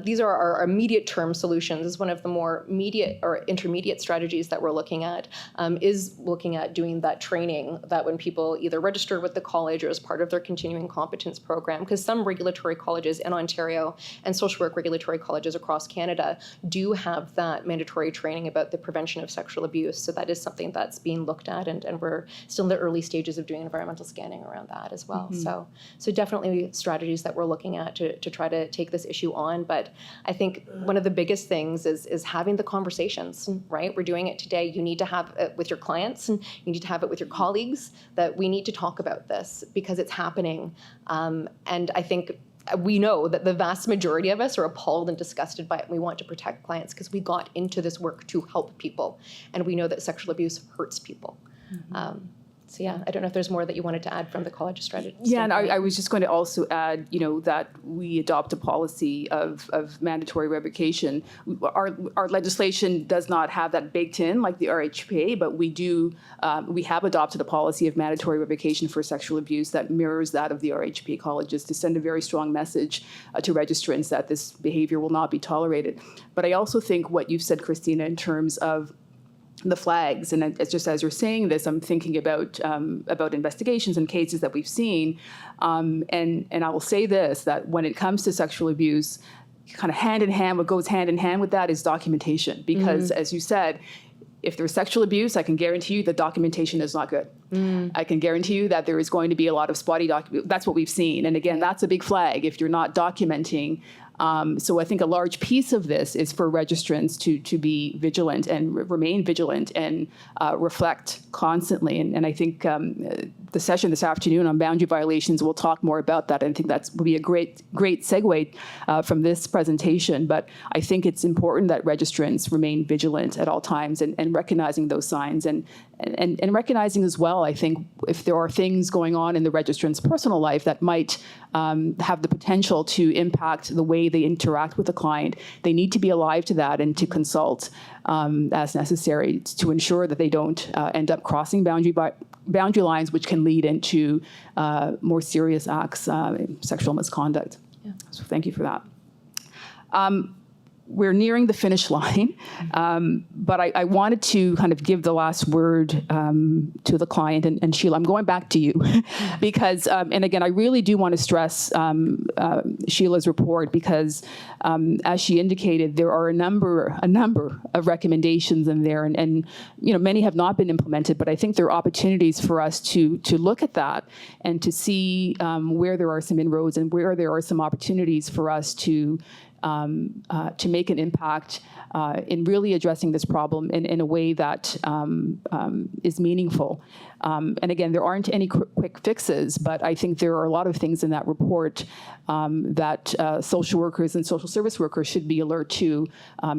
these are our immediate term solutions. Is one of the more immediate or intermediate strategies that we're looking at, is looking at doing that training that when people either register with the college or as part of their continuing competence program, because some regulatory colleges in Ontario and social work regulatory colleges across Canada do have that mandatory training about the prevention of sexual abuse. So that is something that's being looked at, and we're still in the early stages of doing environmental scanning around that as well. So definitely strategies that we're looking at to try to take this issue on. But I think one of the biggest things is having the conversations, right? We're doing it today. You need to have it with your clients, and you need to have it with your colleagues, that we need to talk about this because it's happening. And I think we know that the vast majority of us are appalled and disgusted by it. We want to protect clients because we got into this work to help people. And we know that sexual abuse hurts people. So yeah, I don't know if there's more that you wanted to add from the college strategy. Yeah, and I was just going to also add, that we adopt a policy of mandatory revocation. Our legislation does not have that baked in like the RHPA, but we have adopted a policy of mandatory revocation for sexual abuse that mirrors that of the RHPA colleges to send a very strong message to registrants that this behavior will not be tolerated. But I also think what you've said, Christina, in terms of the flags, and it's just as you're saying this, I'm thinking about investigations and cases that we've seen, and I will say this, that when it comes to sexual abuse, kind of hand in hand, what goes hand in hand with that is documentation, because as you said, if there's sexual abuse, I can guarantee you the documentation is not good. I can guarantee you that there is going to be a lot of spotty document. That's what we've seen, and again, that's a big flag if you're not documenting. So I think a large piece of this is for registrants to be vigilant and remain vigilant and reflect constantly. And I think the session this afternoon on boundary violations, we'll talk more about that. And I think that will be a great segue from this presentation. But I think it's important that registrants remain vigilant at all times and recognizing those signs and recognizing as well, I think, if there are things going on in the registrant's personal life that might have the potential to impact the way they interact with the client, they need to be alive to that and to consult as necessary to ensure that they don't end up crossing boundary lines, which can lead into more serious acts, sexual misconduct. Yeah. So thank you for that. We're nearing the finish line, but I wanted to kind of give the last word to the client. And Sheila, I'm going back to you because, and again, I really do want to stress Sheila's report because, as she indicated, there are a number of recommendations in there, and many have not been implemented. But I think there are opportunities for us to look at that and to see where there are some inroads and where there are some opportunities for us to make an impact in really addressing this problem in a way that is meaningful. And again, there aren't any quick fixes, but I think there are a lot of things in that report that social workers and social service workers should be alert to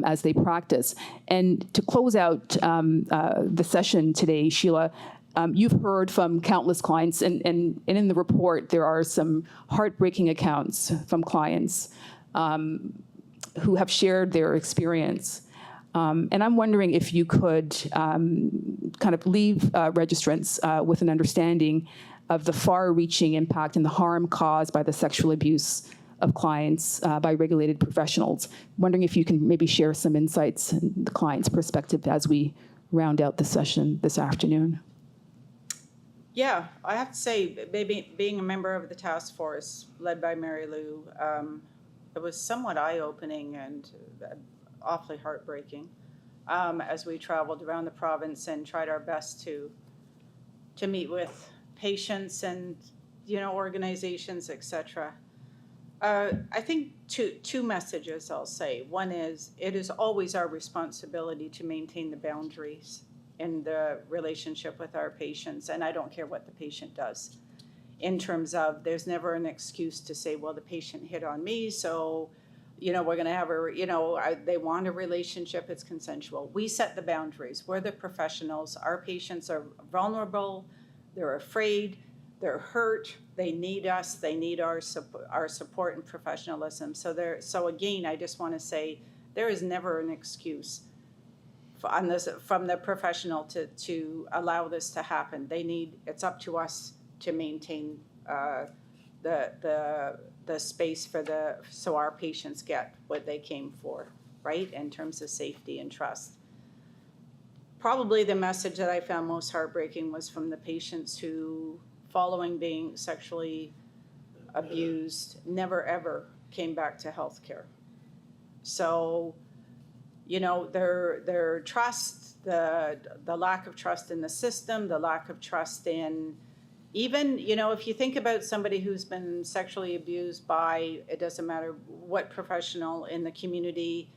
as they practice. And to close out the session today, Sheila, you've heard from countless clients, and in the report, there are some heartbreaking accounts from clients who have shared their experience. And I'm wondering if you could kind of leave registrants with an understanding of the far-reaching impact and the harm caused by the sexual abuse of clients by regulated professionals. Wondering if you can maybe share some insights and the client's perspective as we round out the session this afternoon. Yeah, I have to say, maybe being a member of the task force led by Mary Lou, it was somewhat eye-opening and awfully heartbreaking as we traveled around the province and tried our best to meet with patients and organizations, etc. I think two messages I'll say. One is, it is always our responsibility to maintain the boundaries in the relationship with our patients, and I don't care what the patient does. In terms of, there's never an excuse to say, well, the patient hit on me, so, we're going to have they want a relationship, it's consensual. We set the boundaries. We're the professionals. Our patients are vulnerable, they're afraid, they're hurt, they need us, they need our support and professionalism. So again, I just want to say, there is never an excuse from the professional to allow this to happen. It's up to us to maintain the space so our patients get what they came for, right, in terms of safety and trust. Probably the message that I found most heartbreaking was from the patients who, following being sexually abused, never ever came back to healthcare. So, their trust, the lack of trust in the system, the lack of trust in even, if you think about somebody who's been sexually abused by, it doesn't matter what professional in the community,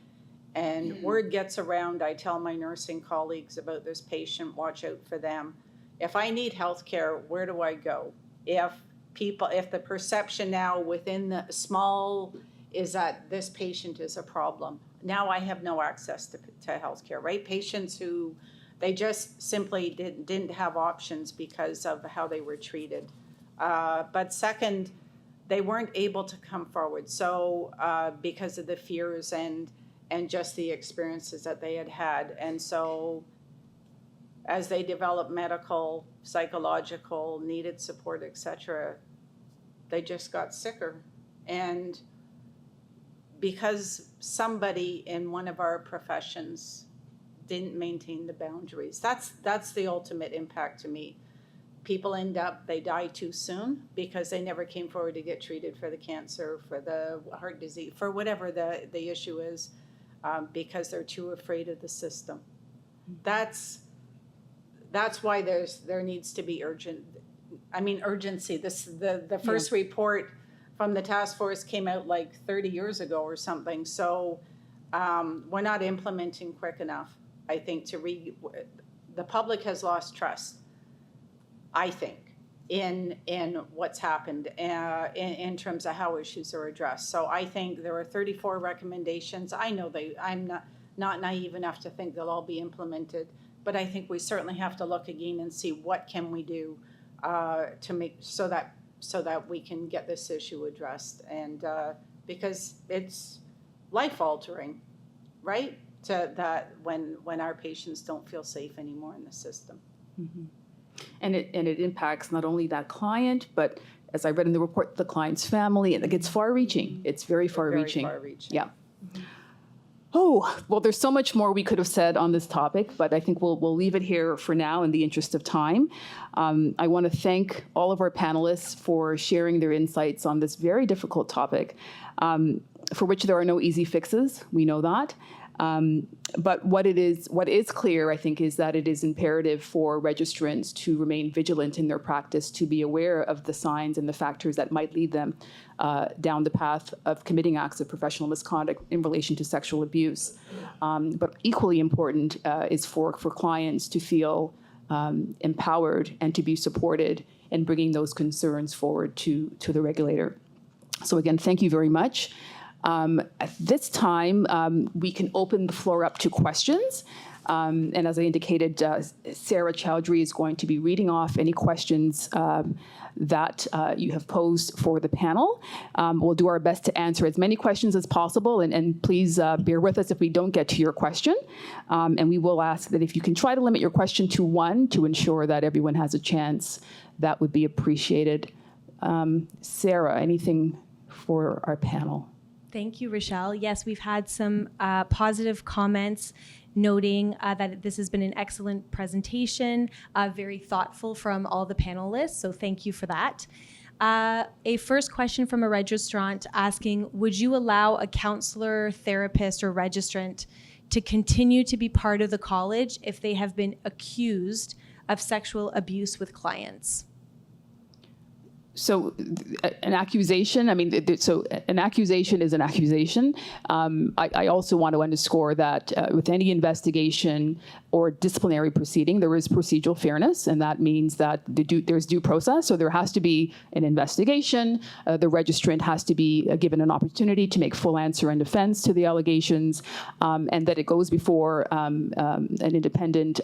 and word gets around, I tell my nursing colleagues about this patient, watch out for them. If I need healthcare, where do I go? If the perception now within the small is that this patient is a problem, now I have no access to healthcare, right? Patients who they just simply didn't have options because of how they were treated. But second, they weren't able to come forward. So because of the fears and just the experiences that they had. And so as they developed medical, psychological, needed support, et cetera, they just got sicker. And because somebody in one of our professions didn't maintain the boundaries, that's the ultimate impact to me. People they die too soon because they never came forward to get treated for the cancer, for the heart disease, for whatever the issue is, because they're too afraid of the system. That's why there needs to be urgency. The first report from the task force came out like 30 years ago or something. So we're not implementing quick enough, I think, the public has lost trust, I think, in what's happened in terms of how issues are addressed. So I think there are 34 recommendations. I know I'm not naive enough to think they'll all be implemented, but I think we certainly have to look again and see what can we do to make so that we can get this issue addressed, and because it's life altering, right? That when our patients don't feel safe anymore in the system. Mm-hmm. And it impacts not only that client, but as I read in the report, the client's family, and it's far-reaching. It's very far-reaching. Very far-reaching. Yeah. Oh, well, there's so much more we could have said on this topic, but I think we'll leave it here for now in the interest of time. I want to thank all of our panelists for sharing their insights on this very difficult topic, for which there are no easy fixes. We know that. But what is clear, I think, is that it is imperative for registrants to remain vigilant in their practice, to be aware of the signs and the factors that might lead them down the path of committing acts of professional misconduct in relation to sexual abuse. But equally important is for clients to feel empowered and to be supported in bringing those concerns forward to the regulator. So again, thank you very much. At this time, we can open the floor up to questions. And as I indicated, Sarah Chowdhury is going to be reading off any questions that you have posed for the panel. We'll do our best to answer as many questions as possible, and please bear with us if we don't get to your question. And we will ask that if you can try to limit your question to one to ensure that everyone has a chance, that would be appreciated. Sarah, anything for our panel? Thank you, Rochelle. Yes, we've had some positive comments noting that this has been an excellent presentation, very thoughtful from all the panelists, so thank you for that. A first question from a registrant asking, would you allow a counselor, therapist, or registrant to continue to be part of the college if they have been accused of sexual abuse with clients? So an accusation, so an accusation is an accusation. I also want to underscore that with any investigation or disciplinary proceeding, there is procedural fairness, and that means that there's due process. So there has to be an investigation. The registrant has to be given an opportunity to make full answer and defense to the allegations, and that it goes before an independent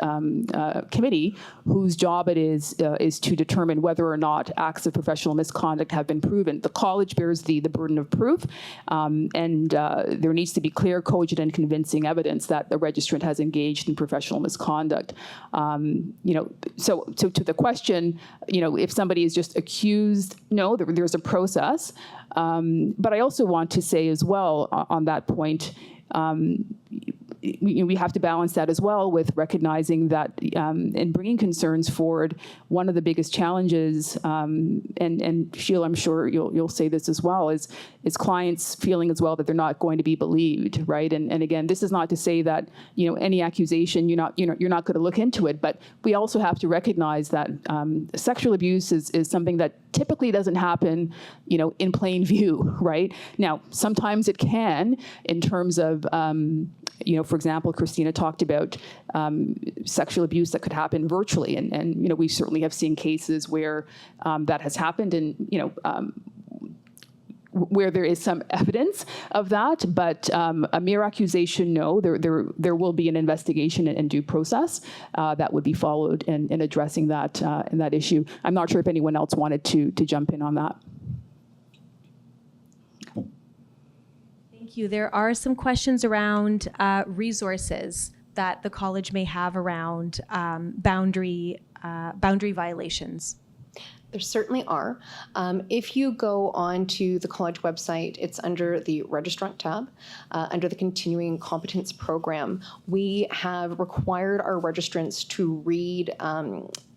committee whose job it is to determine whether or not acts of professional misconduct have been proven. The college bears the burden of proof, and there needs to be clear, cogent, and convincing evidence that the registrant has engaged in professional misconduct. So to the question, if somebody is just accused, no, there's a process. But I also want to say as well on that point, we have to balance that as well with recognizing that in bringing concerns forward, one of the biggest challenges, and Sheila, I'm sure you'll say this as well, is clients feeling as well that they're not going to be believed, right? And again, this is not to say that any accusation you're not going to look into it, but we also have to recognize that sexual abuse is something that typically doesn't happen, in plain view, right? Now, sometimes it can, in terms of, for example, Christina talked about sexual abuse that could happen virtually, and we certainly have seen cases where that has happened, and where there is some evidence of that, but a mere accusation, no, there will be an investigation and due process that would be followed in addressing that issue. I'm not sure if anyone else wanted to jump in on that. Thank you. There are some questions around resources that the college may have around boundary violations. There certainly are. If you go on to the college website, it's under the Registrant tab, under the Continuing Competence Program. We have required our registrants to read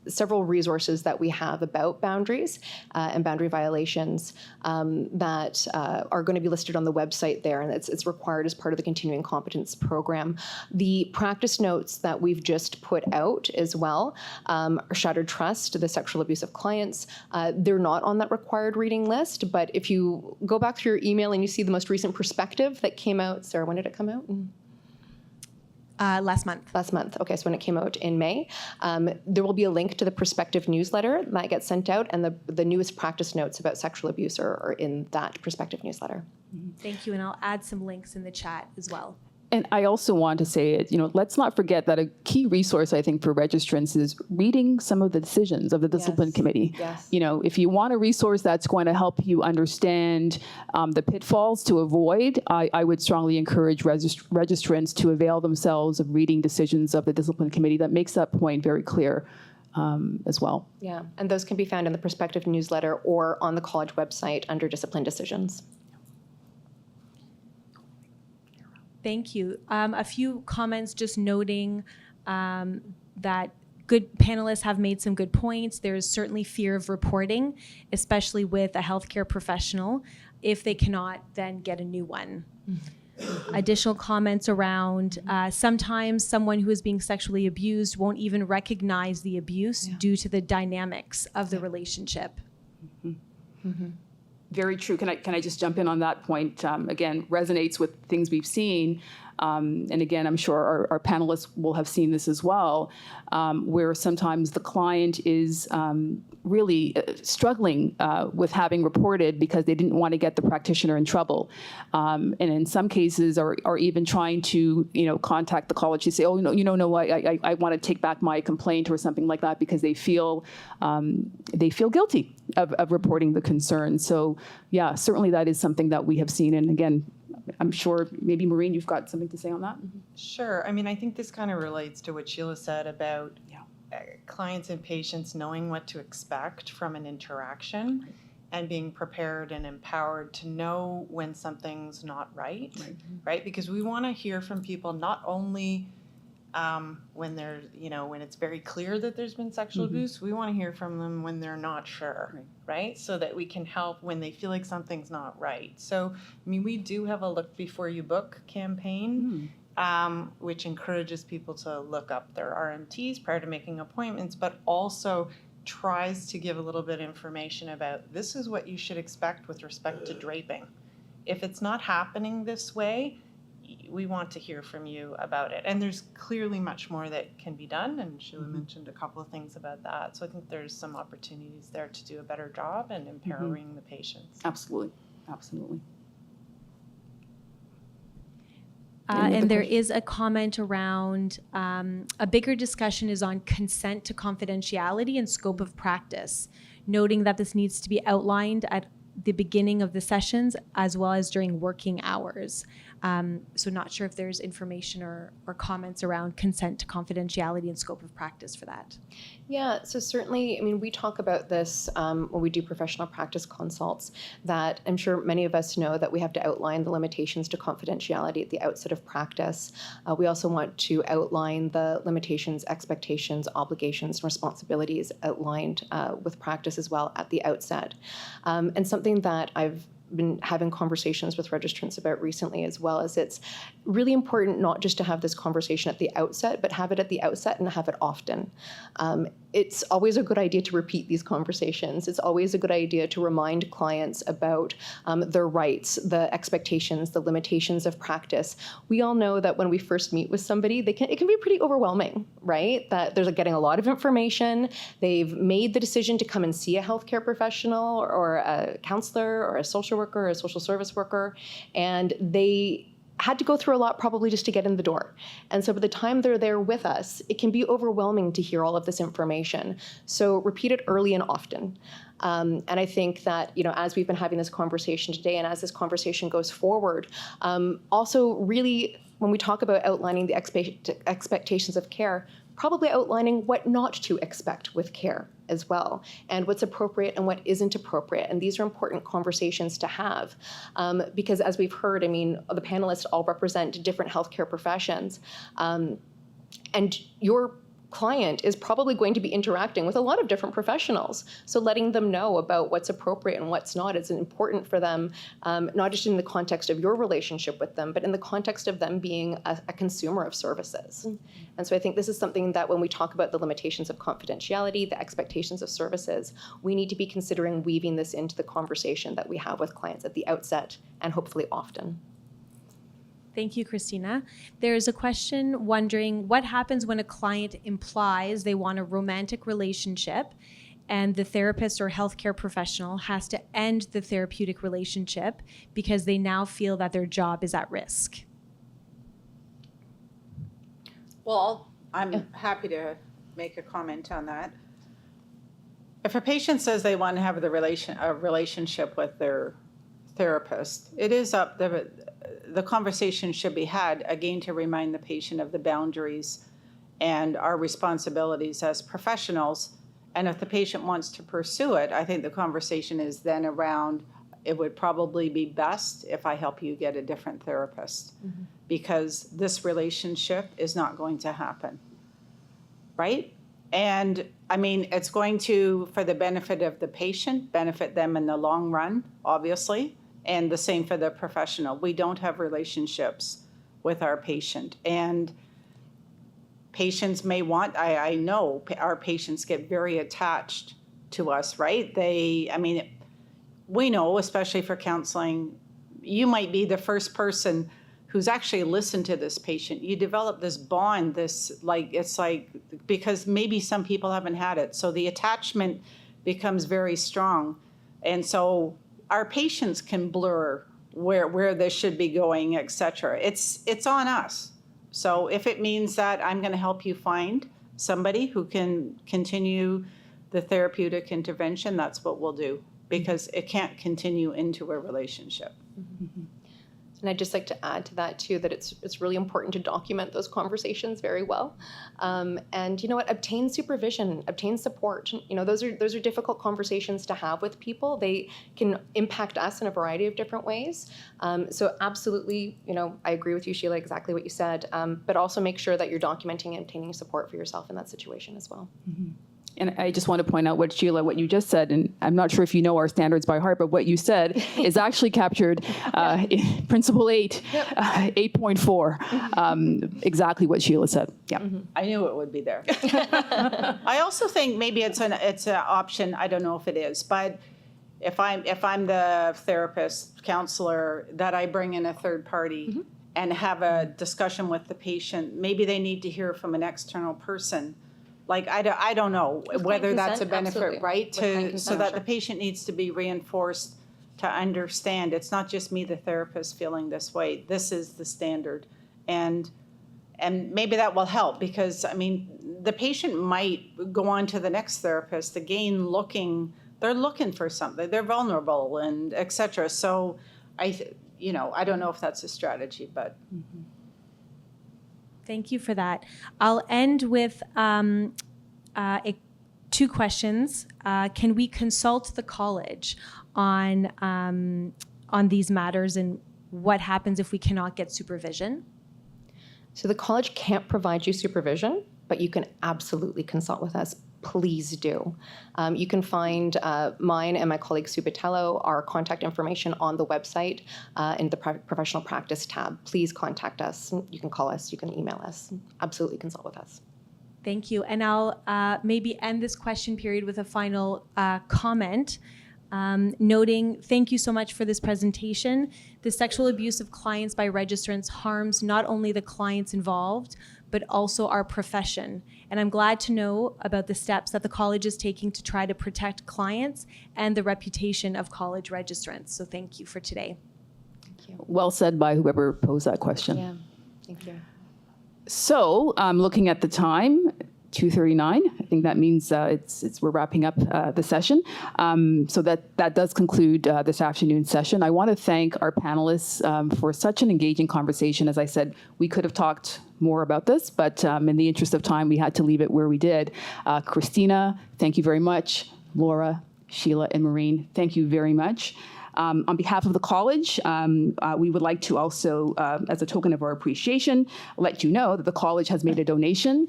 several resources that we have about boundaries and boundary violations that are going to be listed on the website there, and it's required as part of the Continuing Competence Program. The practice notes that we've just put out as well are Shattered Trust, the sexual abuse of clients. They're not on that required reading list, but if you go back through your email and you see the most recent perspective that came out, Sarah, when did it come out? Last month. Last month. Okay, so when it came out in May, there will be a link to the Perspective newsletter that gets sent out, and the newest practice notes about sexual abuse are in that Perspective newsletter. Thank you, and I'll add some links in the chat as well. And I also want to say, let's not forget that a key resource, I think, for registrants is reading some of the decisions of the discipline committee. Yes. If you want a resource that's going to help you understand the pitfalls to avoid, I would strongly encourage registrants to avail themselves of reading decisions of the discipline committee. That makes that point very clear as well. Yeah, and those can be found in the Perspective newsletter or on the college website under Discipline Decisions. Thank you. A few comments just noting that good panelists have made some good points. There's certainly fear of reporting, especially with a healthcare professional. If they cannot, then get a new one. Additional comments around sometimes someone who is being sexually abused won't even recognize the abuse due to the dynamics of the relationship. Very true. Can I just jump in on that point? Again, resonates with things we've seen. And again, I'm sure our panelists will have seen this as well, where sometimes the client is really struggling with having reported because they didn't want to get the practitioner in trouble. And in some cases are even trying to, contact the college to say, oh, no, I want to take back my complaint or something like that because they feel guilty of reporting the concern. So yeah, certainly that is something that we have seen. And again, I'm sure maybe Maureen, you've got something to say on that? Sure. I mean, I think this kind of relates to what Sheila said about clients and patients knowing what to expect from an interaction and being prepared and empowered to know when something's not right? Because we want to hear from people not only when they're, when it's very clear that there's been sexual abuse, we want to hear from them when they're not sure, right? So that we can help when they feel like something's not right. So, I mean, we do have a Look Before You Book campaign, which encourages people to look up their RMTs prior to making appointments, but also tries to give a little bit of information about this is what you should expect with respect to draping. If it's not happening this way, we want to hear from you about it. And there's clearly much more that can be done, and Sheila mentioned a couple of things about that. So I think there's some opportunities there to do a better job and empowering the patients. Absolutely. And there is a comment around a bigger discussion is on consent to confidentiality and scope of practice, noting that this needs to be outlined at the beginning of the sessions as well as during working hours. So not sure if there's information or comments around consent to confidentiality and scope of practice for that. Yeah, so certainly, I mean, we talk about this when we do professional practice consults, that I'm sure many of us know that we have to outline the limitations to confidentiality at the outset of practice. We also want to outline the limitations, expectations, obligations, and responsibilities outlined with practice as well at the outset. And something that I've been having conversations with registrants about recently as well is it's really important not just to have this conversation at the outset, but have it at the outset and have it often. It's always a good idea to repeat these conversations. It's always a good idea to remind clients about their rights, the expectations, the limitations of practice. We all know that when we first meet with somebody, it can be pretty overwhelming, right? That they're getting a lot of information. They've made the decision to come and see a healthcare professional or a counselor or a social worker or a social service worker, and they had to go through a lot probably just to get in the door. And so by the time they're there with us, it can be overwhelming to hear all of this information. So repeat it early and often. And I think that, as we've been having this conversation today and as this conversation goes forward, also really when we talk about outlining the expectations of care, probably outlining what not to expect with care as well, and what's appropriate and what isn't appropriate. And these are important conversations to have because as we've heard, I mean, the panelists all represent different healthcare professions. And your client is probably going to be interacting with a lot of different professionals. So letting them know about what's appropriate and what's not is important for them, not just in the context of your relationship with them, but in the context of them being a consumer of services. And so I think this is something that when we talk about the limitations of confidentiality, the expectations of services, we need to be considering weaving this into the conversation that we have with clients at the outset and hopefully often. Thank you, Christina. There's a question wondering what happens when a client implies they want a romantic relationship and the therapist or healthcare professional has to end the therapeutic relationship because they now feel that their job is at risk. Well, I'm happy to make a comment on that. If a patient says they want to have a relationship with their therapist, it is up the conversation should be had again to remind the patient of the boundaries and our responsibilities as professionals. And if the patient wants to pursue it, I think the conversation is then around, it would probably be best if I help you get a different therapist because this relationship is not going to happen, right? And I mean, it's going to, for the benefit of the patient, benefit them in the long run, obviously. And the same for the professional. We don't have relationships with our patient. And patients may want, I know our patients get very attached to us, right? We know, especially for counseling, you might be the first person who's actually listened to this patient. You develop this bond, because maybe some people haven't had it. So the attachment becomes very strong. And so our patients can blur where this should be going, et cetera. It's on us. So if it means that I'm going to help you find somebody who can continue the therapeutic intervention, that's what we'll do, because it can't continue into a relationship. And I'd just like to add to that too, that it's really important to document those conversations very well. And you know what, obtain supervision, obtain support. Those are difficult conversations to have with people. They can impact us in a variety of different ways. So absolutely, I agree with you, Sheila, exactly what you said, but also make sure that you're documenting and obtaining support for yourself in that situation as well. And I just want to point out what you just said, and I'm not sure if you know our standards by heart, but what you said is actually captured in Principle 8, 8.4, exactly what Sheila said. Yeah. I knew it would be there. I also think maybe it's an option. I don't know if it is, but if I'm the therapist, counselor, that I bring in a third party and have a discussion with the patient, maybe they need to hear from an external person. Like, I don't know whether that's a benefit, absolutely. Right? So that Sure. the patient needs to be reinforced to understand it's not just me, the therapist, feeling this way. This is the standard. And maybe that will help because, the patient might go on to the next therapist, again, they're looking for something. They're vulnerable and et cetera. So I don't know if that's a strategy, but Thank you for that. I'll end with two questions. Can we consult the college on these matters, and what happens if we cannot get supervision? So the college can't provide you supervision, but you can absolutely consult with us. Please do. You can find mine and my colleague Sue Botello, our contact information on the website in the professional practice tab. Please contact us. You can call us. You can email us. Absolutely consult with us. Thank you. And I'll maybe end this question period with a final comment, noting thank you so much for this presentation. The sexual abuse of clients by registrants harms not only the clients involved, but also our profession. And I'm glad to know about the steps that the college is taking to try to protect clients and the reputation of college registrants. So thank you for today. Well said by whoever posed that question. Yeah, thank you. So, looking at the time, 2:39. I think that means we're wrapping up the session. So that does conclude this afternoon's session. I want to thank our panelists for such an engaging conversation. As I said, we could have talked more about this, but in the interest of time, we had to leave it where we did. Christina, thank you very much. Laura, Sheila, and Maureen, thank you very much. On behalf of the college, we would like to also, as a token of our appreciation, let you know that the college has made a donation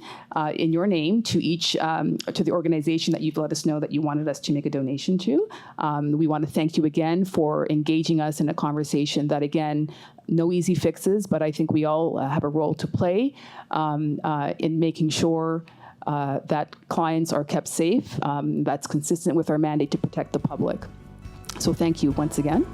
in your name to to the organization that you've let us know that you wanted us to make a donation to. We want to thank you again for engaging us in a conversation that, again, no easy fixes, but I think we all have a role to play in making sure that clients are kept safe. That's consistent with our mandate to protect the public. So thank you once again.